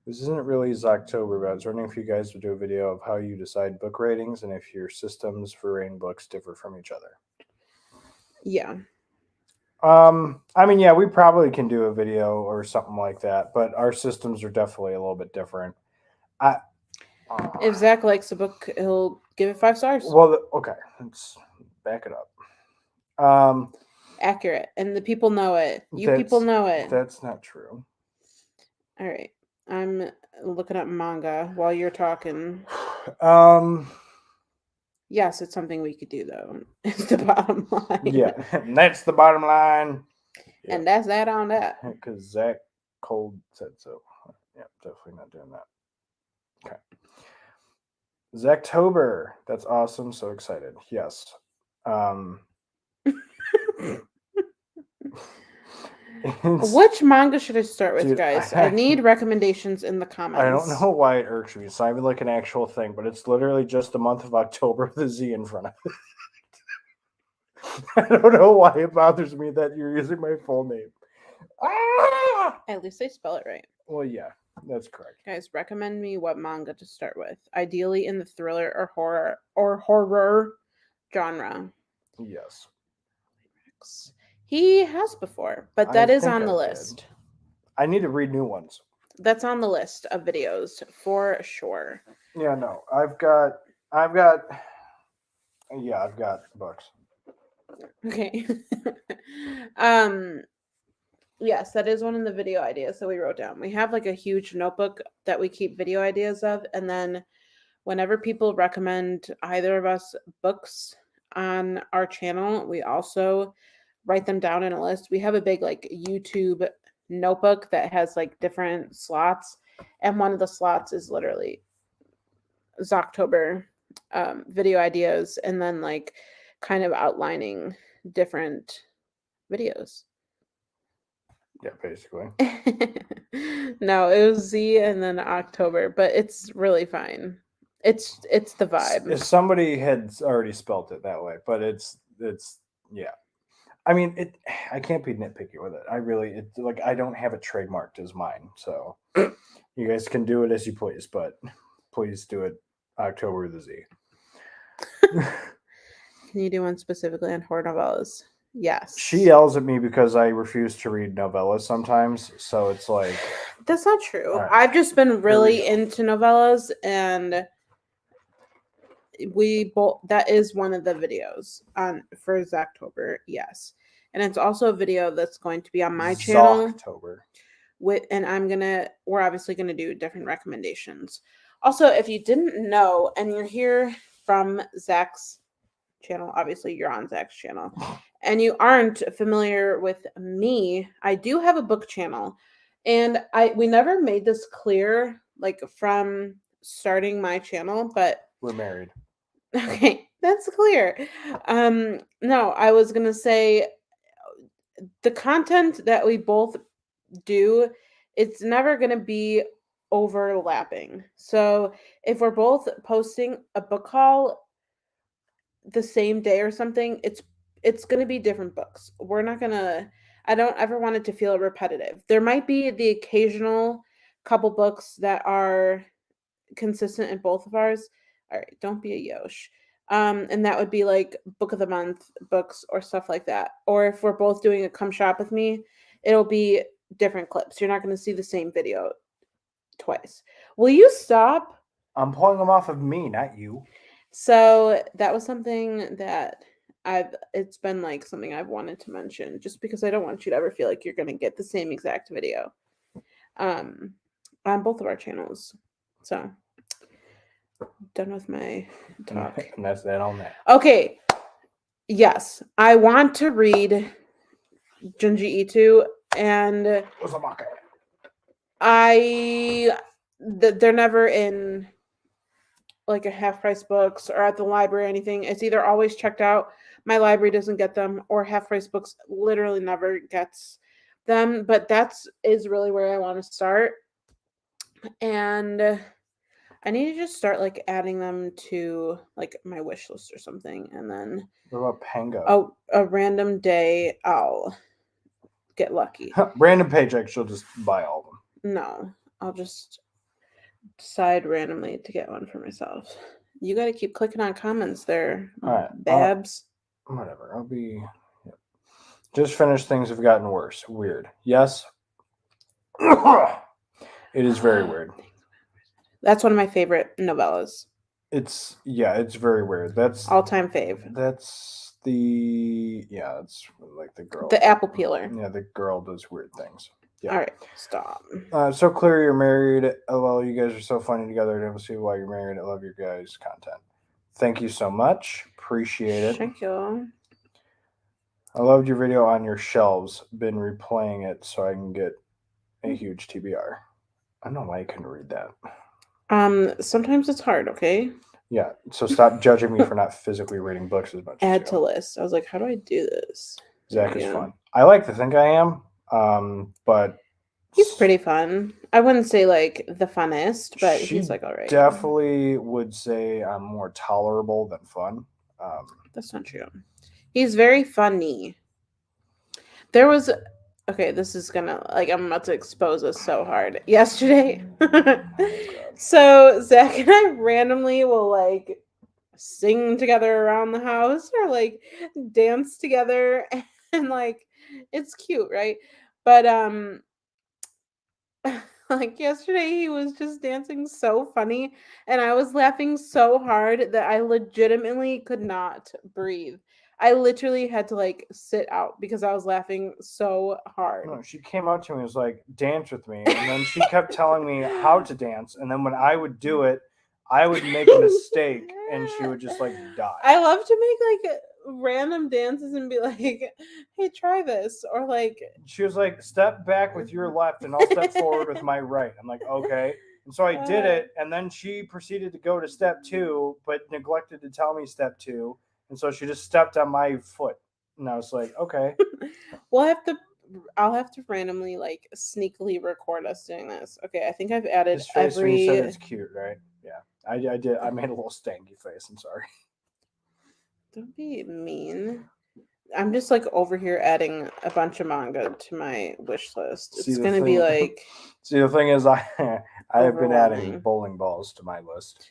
This isn't really October, but I was wondering if you guys would do a video of how you decide book ratings and if your systems for rating books differ from each other. Yeah. I mean, yeah, we probably can do a video or something like that, but our systems are definitely a little bit different. If Zach likes a book, he'll give it 5 stars. Well, okay, let's back it up. Accurate, and the people know it. People know it. That's not true. All right, I'm looking up manga while you're talking. Yes, it's something we could do though. It's the bottom line. Yeah, and that's the bottom line. Yeah. And that's that on that. Because Zach Cold said so. Yeah, definitely not doing that. Okay. Zacktober. That's awesome. So excited. Yes. Which manga should I start with, guys? I need recommendations in the comments. I don't know why it irks me. It's not even like an actual thing, but it's literally just the month of October with a Z in front of it. I don't know why it bothers me that you're using my full name. At least I spell it right. Well, yeah, that's correct. Guys, recommend me what manga to start with. Ideally in the thriller or horror genre. Yes. He has before, but that is on the list. I need to read new ones. That's on the list of videos for sure. Yeah, no. I've got books. Okay. Yes, that is one of the video ideas that we wrote down. We have like a huge notebook that we keep video ideas of, and then whenever people recommend either of us books, on our channel, we also write them down in a list. We have a big like YouTube notebook that has like different slots, and one of the slots is literally Zocktober video ideas, and then like kind of outlining different videos. Yeah, basically. No, it was Z and then October, but it's really fine. It's the vibe. If somebody had already spelt it that way, but it's yeah. I mean, I can't be nitpicky with it. It's like I don't have it trademarked as mine, so you guys can do it as you please, but please do it October with a Z. Can you do one specifically on horror novellas? Yes. She yells at me because I refuse to read novellas sometimes, so it's like that's not true. Right. I've just been really into novellas, and that is one of the videos on for Zocktober, yes. And it's also a video that's going to be on my channel. Zocktober. And we're obviously gonna do different recommendations. Also, if you didn't know and you're here from Zacks channel, obviously you're on Zacks channel, and you aren't familiar with me, I do have a book channel, and we never made this clear like from starting my channel, but we're married. Okay, that's clear. No, I was gonna say the content that we both do, it's never gonna be overlapping. So if we're both posting a book haul the same day or something, it's gonna be different books. I don't ever want it to feel repetitive. There might be the occasional couple books that are consistent in both of ours. All right, don't be a Yosh. And that would be like book of the month books or stuff like that. Or if we're both doing a come shop with me, it'll be different clips. You're not going to see the same video twice. Will you stop? I'm pulling them off of me, not you. So that was something that it's been like something I've wanted to mention, just because I don't want you to ever feel like you're going to get the same exact video on both of our channels. So done with my talk. And that's that on that. Okay. Yes, I want to read Junji Ito, and they're never in like a half price books or at the library or anything. It's either always checked out, my library doesn't get them, or half price books literally never gets them. But is really where I want to start. And I need to just start like adding them to like my wish list or something, and then what about Manga? Oh, a random day I'll get lucky. Random paycheck, she'll just buy all of them. No, I'll just decide randomly to get one for myself. You got to keep clicking on comments there, all right, Babs. Whatever. I'll be. Yep. Just finished. Things have gotten worse. Weird. Yes. It is very weird. That's one of my favorite novellas. It's very weird. That's all-time fave. That's it's like the girl. The apple peeler. Yeah, the girl does weird things. Yeah. All right, stop. So clear you're married. LOL, you guys are so funny together. I never see why you're married. I love your guys' content. Thank you so much. Appreciate it. Thank you. I loved your video on your shelves. Been replaying it so I can get a huge TBR. I don't know why I couldn't read that. Sometimes it's hard, okay? Yeah, so stop judging me for not physically reading books as much. Add to list. I was like, how do I do this? Zach is fun. I like to think I am, but he's pretty fun. I wouldn't say like the funnest, but he's like all right. Definitely would say I'm more tolerable than fun. That's not true. He's very funny. There was this is gonna I'm about to expose us so hard. Yesterday, so Zach and I randomly will like sing together around the house or like dance together, and like it's cute, right? But like yesterday he was just dancing so funny, and I was laughing so hard that I legitimately could not breathe. I literally had to like sit out because I was laughing so hard. No, she came up to me and was like, dance with me. And then she kept telling me how to dance. And then when I would do it, I would make a mistake and she would just like die. I love to make like random dances and be like, hey, try this. Or like she was like, step back with your left and I'll step forward with my right. I'm like, okay. And so I did it, and then she proceeded to go to step 2, but neglected to tell me step 2. And so she just stepped on my foot. And I was like, okay. I'll have to randomly like sneakily record us doing this. Okay, I think I've added His face when you said it's cute, right? Yeah. I did. I made a little stanky face. I'm sorry. Don't be mean. I'm just like over here adding a bunch of manga to my wish list. It's gonna be like. See, the thing is, I have been adding bowling balls to my list.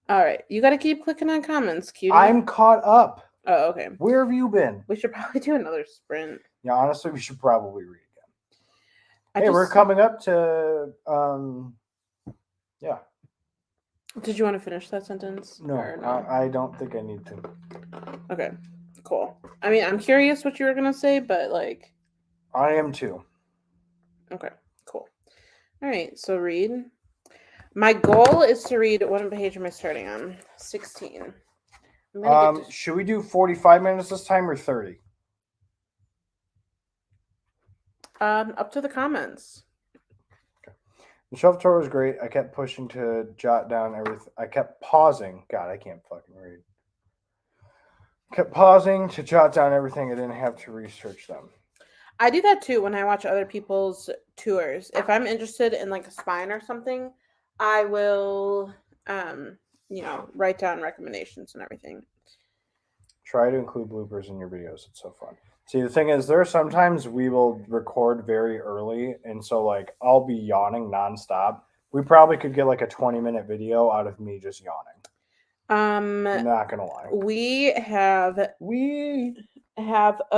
All right, you got to keep clicking on comments, cutie. I'm caught up. Oh, okay. Where have you been? We should probably do another sprint. Yeah, honestly, we should probably read again. We're coming up to yeah. Did you want to finish that sentence? No, I don't think I need to. Okay, cool. I mean, I'm curious what you were gonna say, but like, I am too. Okay, cool. All right, so read. My goal is to read. What page am I starting on? 16. Should we do 45 minutes this time or 30? Up to the comments. Okay. The shelf tour was great. I kept pushing to jot down everything. I kept pausing. God, I can't fucking read. Kept pausing to jot down everything. I didn't have to research them. I do that too when I watch other people's tours. If I'm interested in like a spine or something, I will, write down recommendations and everything. Try to include bloopers in your videos. It's so fun. See, the thing is, there are sometimes we will record very early, and so like I'll be yawning nonstop. We probably could get like a 20-minute video out of me just yawning. I'm not gonna lie. We have a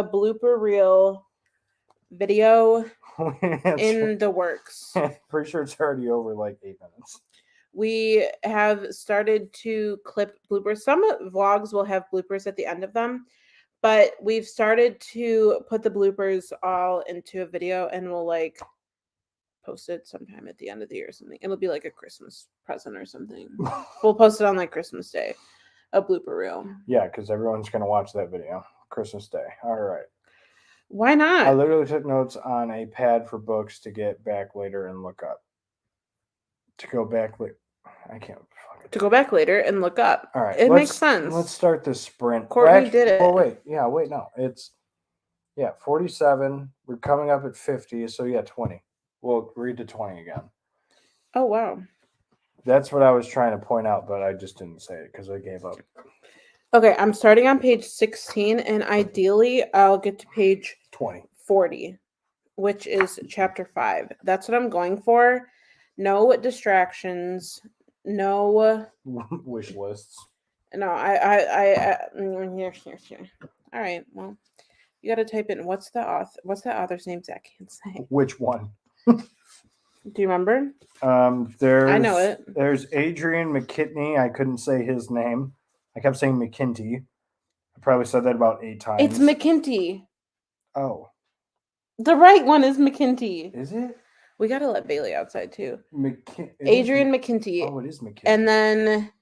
blooper reel video in the works. Pretty sure it's already over like 8 minutes. We have started to clip bloopers. Some vlogs will have bloopers at the end of them, but we've started to put the bloopers all into a video, and we'll like post it sometime at the end of the year or something. It'll be like a Christmas present or something. We'll post it on like Christmas Day, a blooper reel. Yeah, because everyone's gonna watch that video Christmas Day. All right. Why not? I literally took notes on a pad for books to get back later and look up. To go back later. I can't. To go back later and look up. All right. It makes sense. Let's start this sprint. Courtney did it. Oh, wait. Yeah, wait. No. It's, 47. We're coming up at 50. So, 20. We'll read to 20 again. Oh, wow. That's what I was trying to point out, but I just didn't say it because I gave up. Okay, I'm starting on page 16, and ideally I'll get to page 40, which is chapter 5. That's what I'm going for. No distractions. No wish lists. No, I here. All right, well, you got to type in what's the author's name? Zach can't say. Which one? Do you remember? I know it. There's Adrian McKitney. I couldn't say his name. I kept saying McKinty. I probably said that about 8 times. It's McKinty. Oh. The right one is McKinty. Is it? We got to let Bailey outside too. Adrian McKinty. Oh, it is McKinty. And then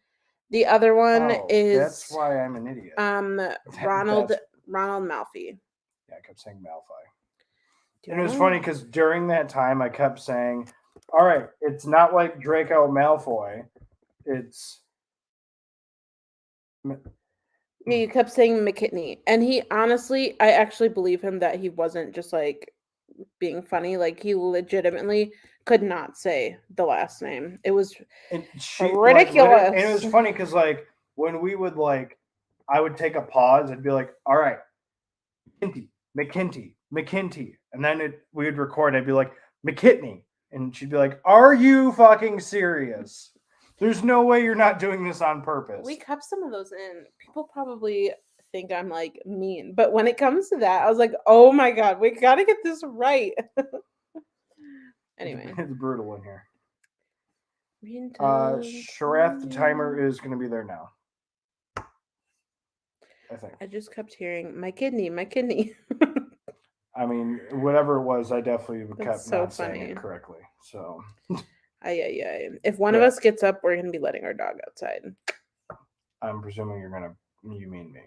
the other one is. That's why I'm an idiot. Ronald Malfi. Yeah, I kept saying Malfi. And it was funny because during that time I kept saying, all right, it's not like Draco Malfoy. It's. Yeah, you kept saying McKitney. And he honestly, I actually believe him that he wasn't just like being funny. Like he legitimately could not say the last name. It was ridiculous. And it was funny because like when we would I would take a pause and be like, all right, McKinty. And then we would record. I'd be like, McKitney. And she'd be like, are you fucking serious? There's no way you're not doing this on purpose. We kept some of those in. People probably think I'm like mean, but when it comes to that, I was like, oh my god, we gotta get this right. Anyway, it's brutal in here. Sharath, the timer is gonna be there now. I think. I just kept hearing my kidney. I mean, whatever it was, I definitely kept so not funny. saying it correctly. So If one of us gets up, we're gonna be letting our dog outside. I'm presuming you mean me.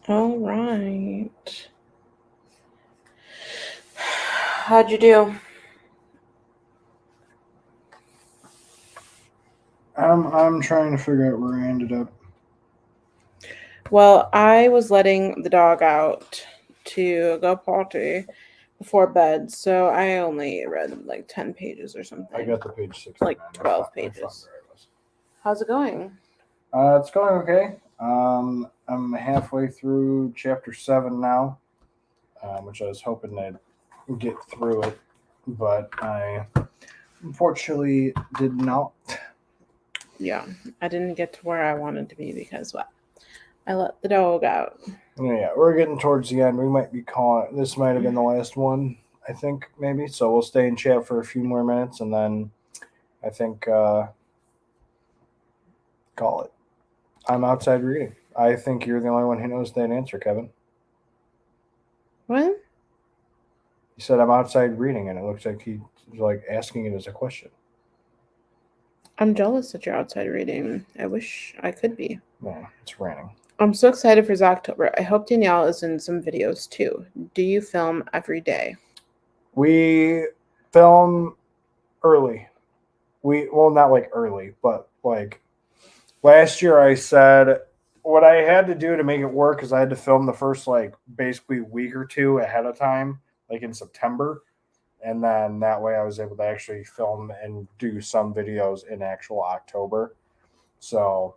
All right. How'd you do? I'm trying to figure out where I ended up. Well, I was letting the dog out to go potty before bed, so I only read like 10 pages or something. I got the page 6. Like 12 pages. How's it going? It's going okay. I'm halfway through chapter 7 now, which I was hoping to get through it, but I unfortunately did not. Yeah, I didn't get to where I wanted to be because what? I let the dog out. Yeah, we're getting towards the end. We might be calling. This might have been the last one, I think, maybe. So we'll stay in chat for a few more minutes, and then I think call it. I'm outside reading. I think you're the only one who knows that answer, Kevin. What? He said I'm outside reading, and it looks like he's like asking it as a question. I'm jealous that you're outside reading. I wish I could be. Yeah, it's raining. I'm so excited for Zactober. I hope Danielle is in some videos too. Do you film every day? We film early. Well, not like early, but like last year I said what I had to do to make it work is I had to film the first like basically week or two ahead of time, like in September. And then that way I was able to actually film and do some videos in actual October. So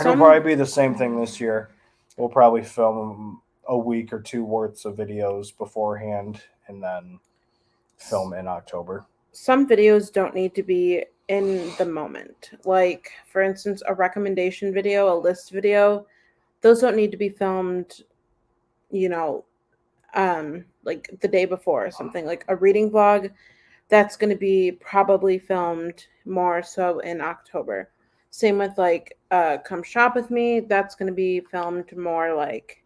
it'll probably be the same thing this year. We'll probably film a week or two worths of videos beforehand and then film in October. Some videos don't need to be in the moment. Like, for instance, a recommendation video, a list video, those don't need to be filmed, like the day before or something. Like a reading vlog, that's going to be probably filmed more so in October. Same with like come shop with me, that's going to be filmed more like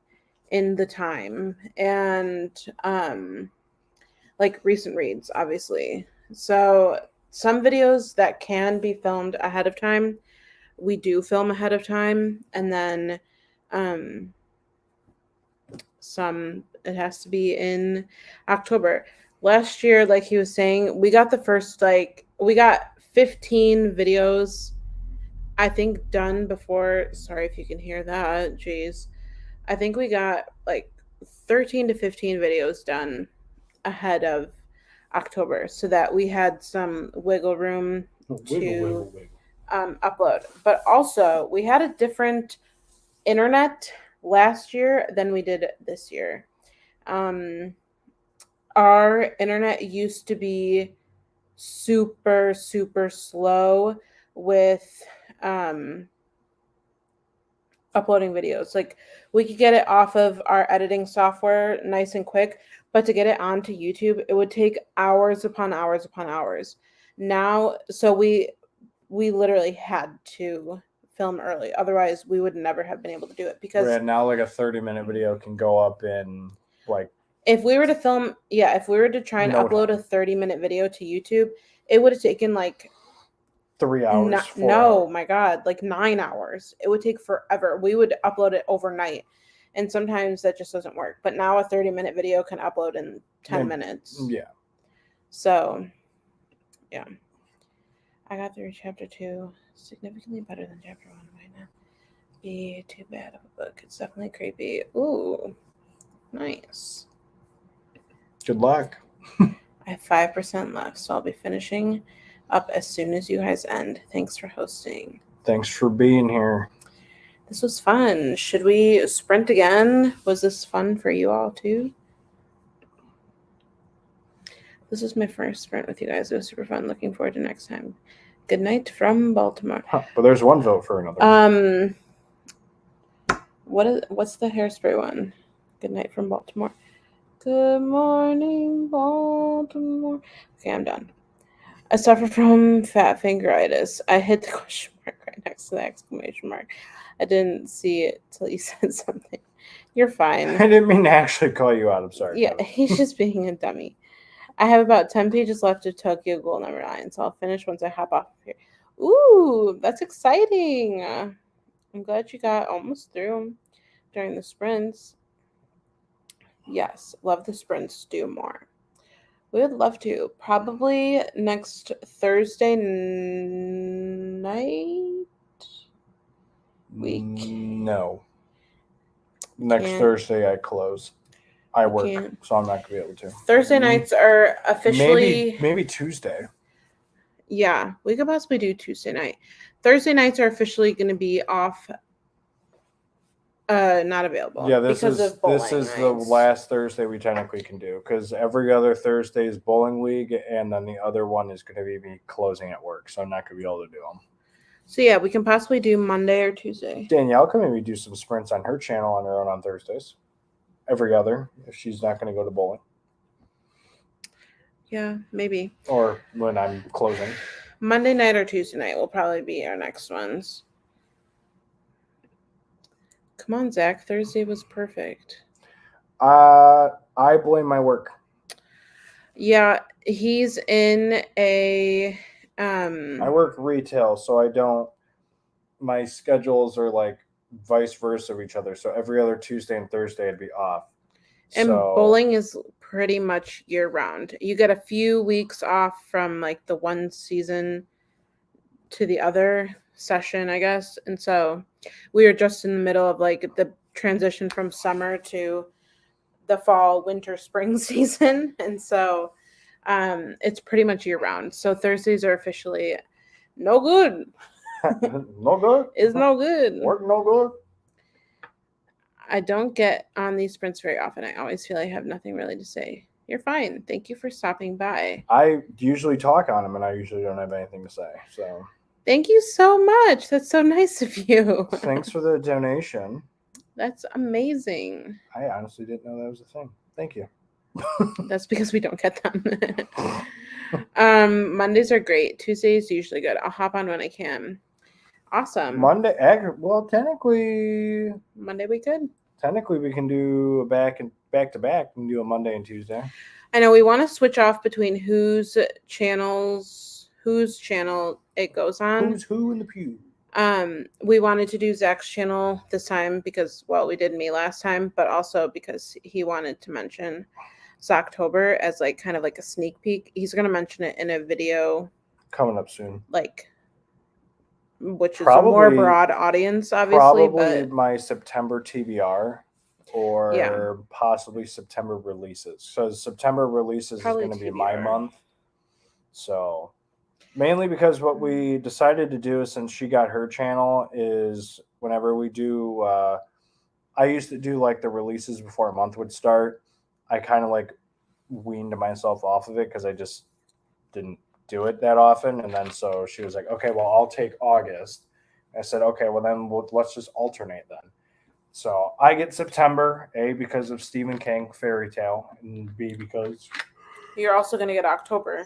in the time. And like recent reads, obviously. So some videos that can be filmed ahead of time, we do film ahead of time. And then some it has to be in October. Last year, like he was saying, we got 15 videos, I think, done before. Sorry if you can hear that. Jeez. I think we got like 13 to 15 videos done ahead of October so that we had some wiggle room to upload. But also, we had a different internet last year than we did this year. Our internet used to be super, super slow with uploading videos. Like we could get it off of our editing software nice and quick, but to get it onto YouTube, it would take hours upon hours upon hours. Now, so we literally had to film early. Otherwise, we would never have been able to do it because now like a 30-minute video can go up in like if we were to try and upload a 30-minute video to YouTube, it would have taken like 3 hours. My God, like 9 hours. It would take forever. We would upload it overnight. And sometimes that just doesn't work. But now a 30-minute video can upload in 10 minutes. Yeah. So, yeah. I got through chapter 2 significantly better than chapter 1. Might not be too bad of a book. It's definitely creepy. Ooh, nice. Good luck. I have 5% left, so I'll be finishing up as soon as you guys end. Thanks for hosting. Thanks for being here. This was fun. Should we sprint again? Was this fun for you all too? This is my first sprint with you guys. It was super fun. Looking forward to next time. Good night from Baltimore. But there's one vote for another. What's the hairspray one? Good night from Baltimore. Good morning, Baltimore. Okay, I'm done. I suffer from fat fingeritis. I hit the question mark right next to the exclamation mark. I didn't see it till you said something. You're fine. I didn't mean to actually call you out. I'm sorry. Yeah, he's just being a dummy. I have about 10 pages left of Tokyo Ghoul number 9, so I'll finish once I hop off here. Ooh, that's exciting. I'm glad you got almost through. during the sprints. Yes, love the sprints. Do more. We would love to. Probably next Thursday night week. No. Next Can't. Thursday I close. I work, Can't. so I'm not gonna be able to. Thursday nights are officially maybe Tuesday. Yeah, we could possibly do Tuesday night. Thursday nights are officially going to be off. Not available. Yeah, this because is of bowling the nights. last Thursday we technically can do because every other Thursday is bowling league, and then the other one is going to be me closing at work, so I'm not going to be able to do them. So yeah, we can possibly do Monday or Tuesday. Danielle can maybe do some sprints on her channel on her own on Thursdays. Every other, if she's not going to go to bowling. Yeah, maybe. Or when I'm closing. Monday night or Tuesday night will probably be our next ones. Come on, Zach. Thursday was perfect. I blame my work. Yeah, he's in a. I work retail, so I don't. My schedules are like vice versa of each other. So every other Tuesday and Thursday I'd be off. And bowling is pretty much year round. You get a few weeks off from like the one season to the other session, I guess. And so we are just in the middle of like the transition from summer to the fall, winter, spring season. And so it's pretty much year round. So Thursdays are officially no good. No good? It's no good. Work no good? I don't get on these sprints very often. I always feel I have nothing really to say. You're fine. Thank you for stopping by. I usually talk on them, and I usually don't have anything to say. So thank you so much. That's so nice of you. Thanks for the donation. That's amazing. I honestly didn't know that was a thing. Thank you. That's because we don't get them. Mondays are great. Tuesdays usually good. I'll hop on when I can. Awesome. Monday, well, technically Monday we could. Technically, we can do a back to back. We can do a Monday and Tuesday. I know we want to switch off between whose channel it goes on. Who's who in the pew? We wanted to do Zacks' channel this time because, well, we did me last time, but also because he wanted to mention Zocktober as like kind of like a sneak peek. He's going to mention it in a video coming up soon, which is a more broad audience, obviously. Probably my September TBR or possibly September releases. So September releases probably is going to be my month. So mainly because what we decided to do since she got her channel is whenever we do, I used to do like the releases before a month would start. I kind of like weaned myself off of it because I just didn't do it that often. And then so she was like, okay, well, I'll take August. I said, okay, well then let's just alternate then. So I get September, A, because of Stephen King Fairy Tale, and B, because you're also going to get October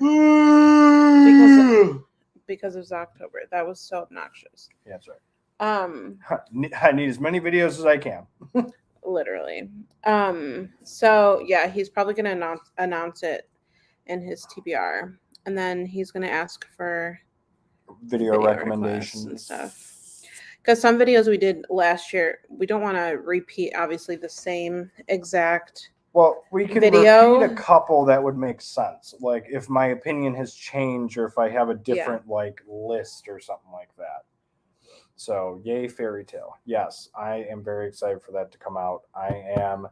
because of Zocktober. That was so obnoxious. Yeah, that's right. I need as many videos as I can. Literally. So yeah, he's probably going to announce it in his TBR. And then he's going to ask for video recommendations and stuff. Because some videos we did last year, we don't want to repeat, obviously, the same exact Well, we can repeat a couple that would make sense. Like if my opinion has changed or if I have a different like list or something like that. So yay, Fairy Tale. Yes, I am very excited for that to come out. I am.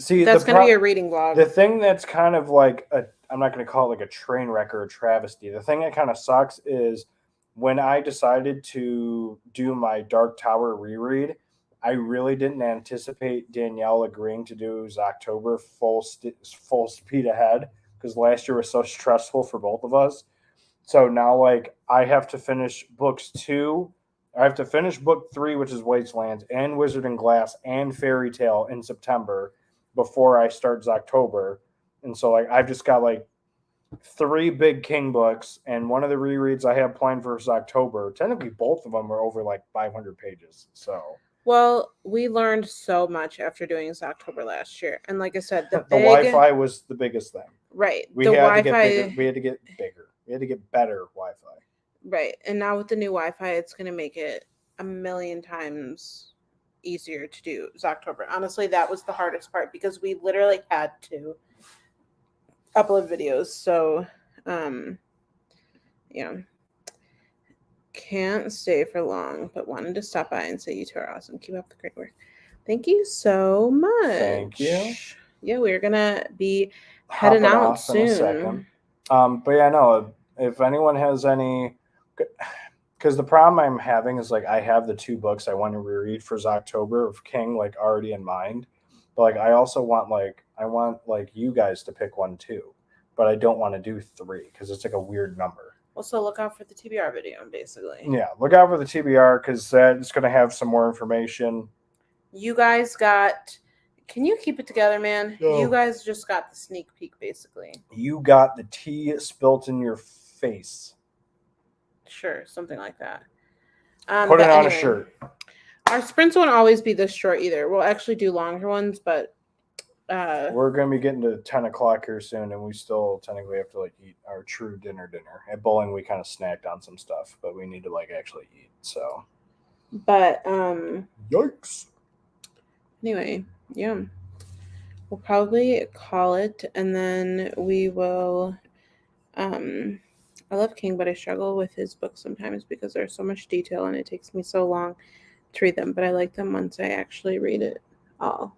See, that's going to be a reading vlog. The thing that's kind of like I'm not going to call it like a train wreck or a travesty. The thing that kind of sucks is when I decided to do my Dark Tower reread, I really didn't anticipate Danielle agreeing to do Zocktober full speed ahead because last year was so stressful for both of us. So now, like, I have to finish books 2. I have to finish book 3, which is Wastelands, and Wizard and Glass, and Fairy Tale in September before I start Zocktober. And so, like, I've just got, like, 3 big King books, and one of the rereads I have planned for Zocktober. Technically, both of them are over, like, 500 pages. So... Well, we learned so much after doing Zocktober last year. And like I said, the Wi-Fi was the biggest thing. Right. We had to get bigger. We had to get bigger. We had to get better Wi-Fi. Right. And now with the new Wi-Fi, it's going to make it a million times easier to do Zoctober. Honestly, that was the hardest part because we literally had to upload videos. So, yeah. Can't stay for long, but wanted to stop by and say you two are awesome. Keep up the great work. Thank you so much. Thank you. Yeah, we're gonna be heading out soon. In a second. But yeah, no. If anyone has any, because the problem I'm having is like I have the 2 books I want to reread for Zoctober of King like already in mind, but like I also want like you guys to pick one too, but I don't want to do 3 because it's like a weird number. Also, look out for the TBR video, basically. Yeah, look out for the TBR because that's going to have some more information. You guys got... Can you keep it together, man? No. You guys just got the sneak peek, basically. You got the tea spilt in your face. Sure, something like that. Put it on a shirt. Our sprints won't always be this short either. We'll actually do longer ones, but... we're going to be getting to 10 o'clock here soon, and we still technically have to like eat our true dinner. At bowling, we kind of snacked on some stuff, but we need to like actually eat. So, but yikes. Anyway, yeah, we'll probably call it, and then we will. I love King, but I struggle with his books sometimes because there's so much detail, and it takes me so long to read them. But I like them once I actually read it all.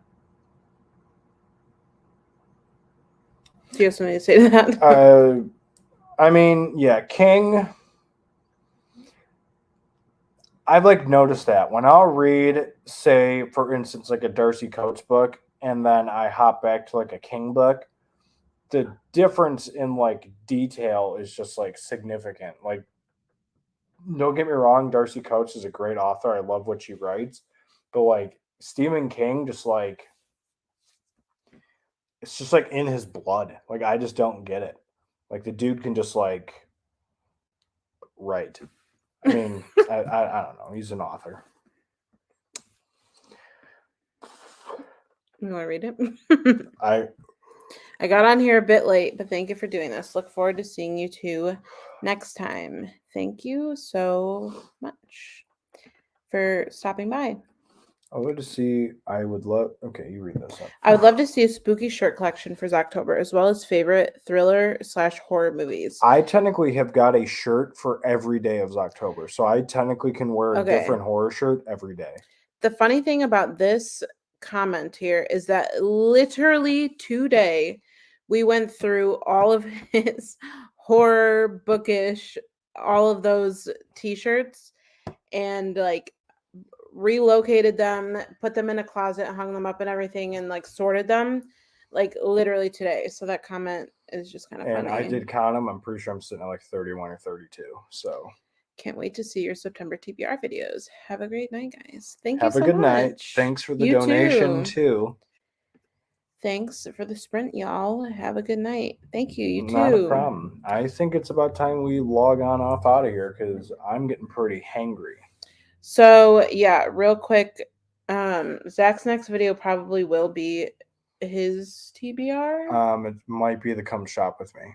Do you have something to say to that? I mean, yeah, King. I've like noticed that when I'll read, say, for instance, like a Darcy Coates book, and then I hop back to like a King book, the difference in like detail is just like significant. Like, don't get me wrong, Darcy Coates is a great author. I love what she writes, but like Stephen King, just like it's just like in his blood. Like I just don't get it. Like the dude can just like write. I mean, I don't know. He's an author. You want to read it? I got on here a bit late, but thank you for doing this. Look forward to seeing you two next time. Thank you so much for stopping by. I would see. I would love. Okay, you read this up. I would love to see a spooky shirt collection for Zoctober, as well as favorite thriller/horror movies. I technically have got a shirt for every day of Zoctober, so I technically can wear a different horror shirt every day. The funny thing about this comment here is that literally today we went through all of his horror bookish, all of those t-shirts, and like relocated them, put them in a closet, hung them up and everything, and like sorted them like literally today. So that comment is just kind of funny. And I did count them. I'm pretty sure I'm sitting at like 31 or 32. So can't wait to see your September TBR videos. Have a great night, guys. Thank you so much. Have a good night. Thanks for the donation too. Thanks for the sprint, y'all. Have a good night. Thank you. You too. Not a problem. I think it's about time we log on off out of here because I'm getting pretty hangry. So yeah, real quick, Zacks' next video probably will be his TBR. It might be the Come Shop With Me.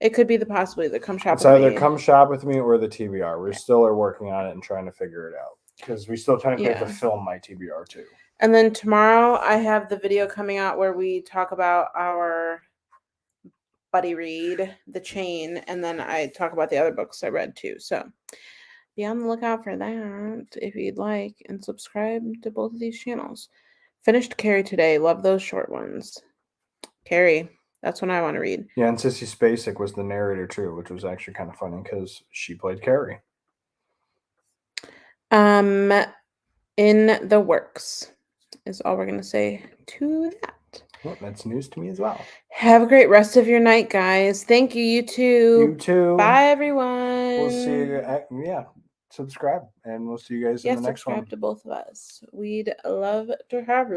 It could be possibly the Come Shop With Me. It's either Come Shop With Me or the TBR. We still are working on it and trying to figure it out because we still technically have to film my TBR too. And then tomorrow I have the video coming out where we talk about our buddy read, The Chain, and then I talk about the other books I read too. So be on the lookout for that if you'd like, and subscribe to both of these channels. Finished Carrie today. Love those short ones. Carrie, that's one I want to read. Yeah, and Sissy Spacek was the narrator too, which was actually kind of funny because she played Carrie. In the works is all we're going to say to that. Well, that's news to me as well. Have a great rest of your night, guys. Thank you. You too. You too. Bye, everyone. We'll see you. Yeah, subscribe, and we'll see you guys in the next one. Subscribe to both of us. We'd love to have you.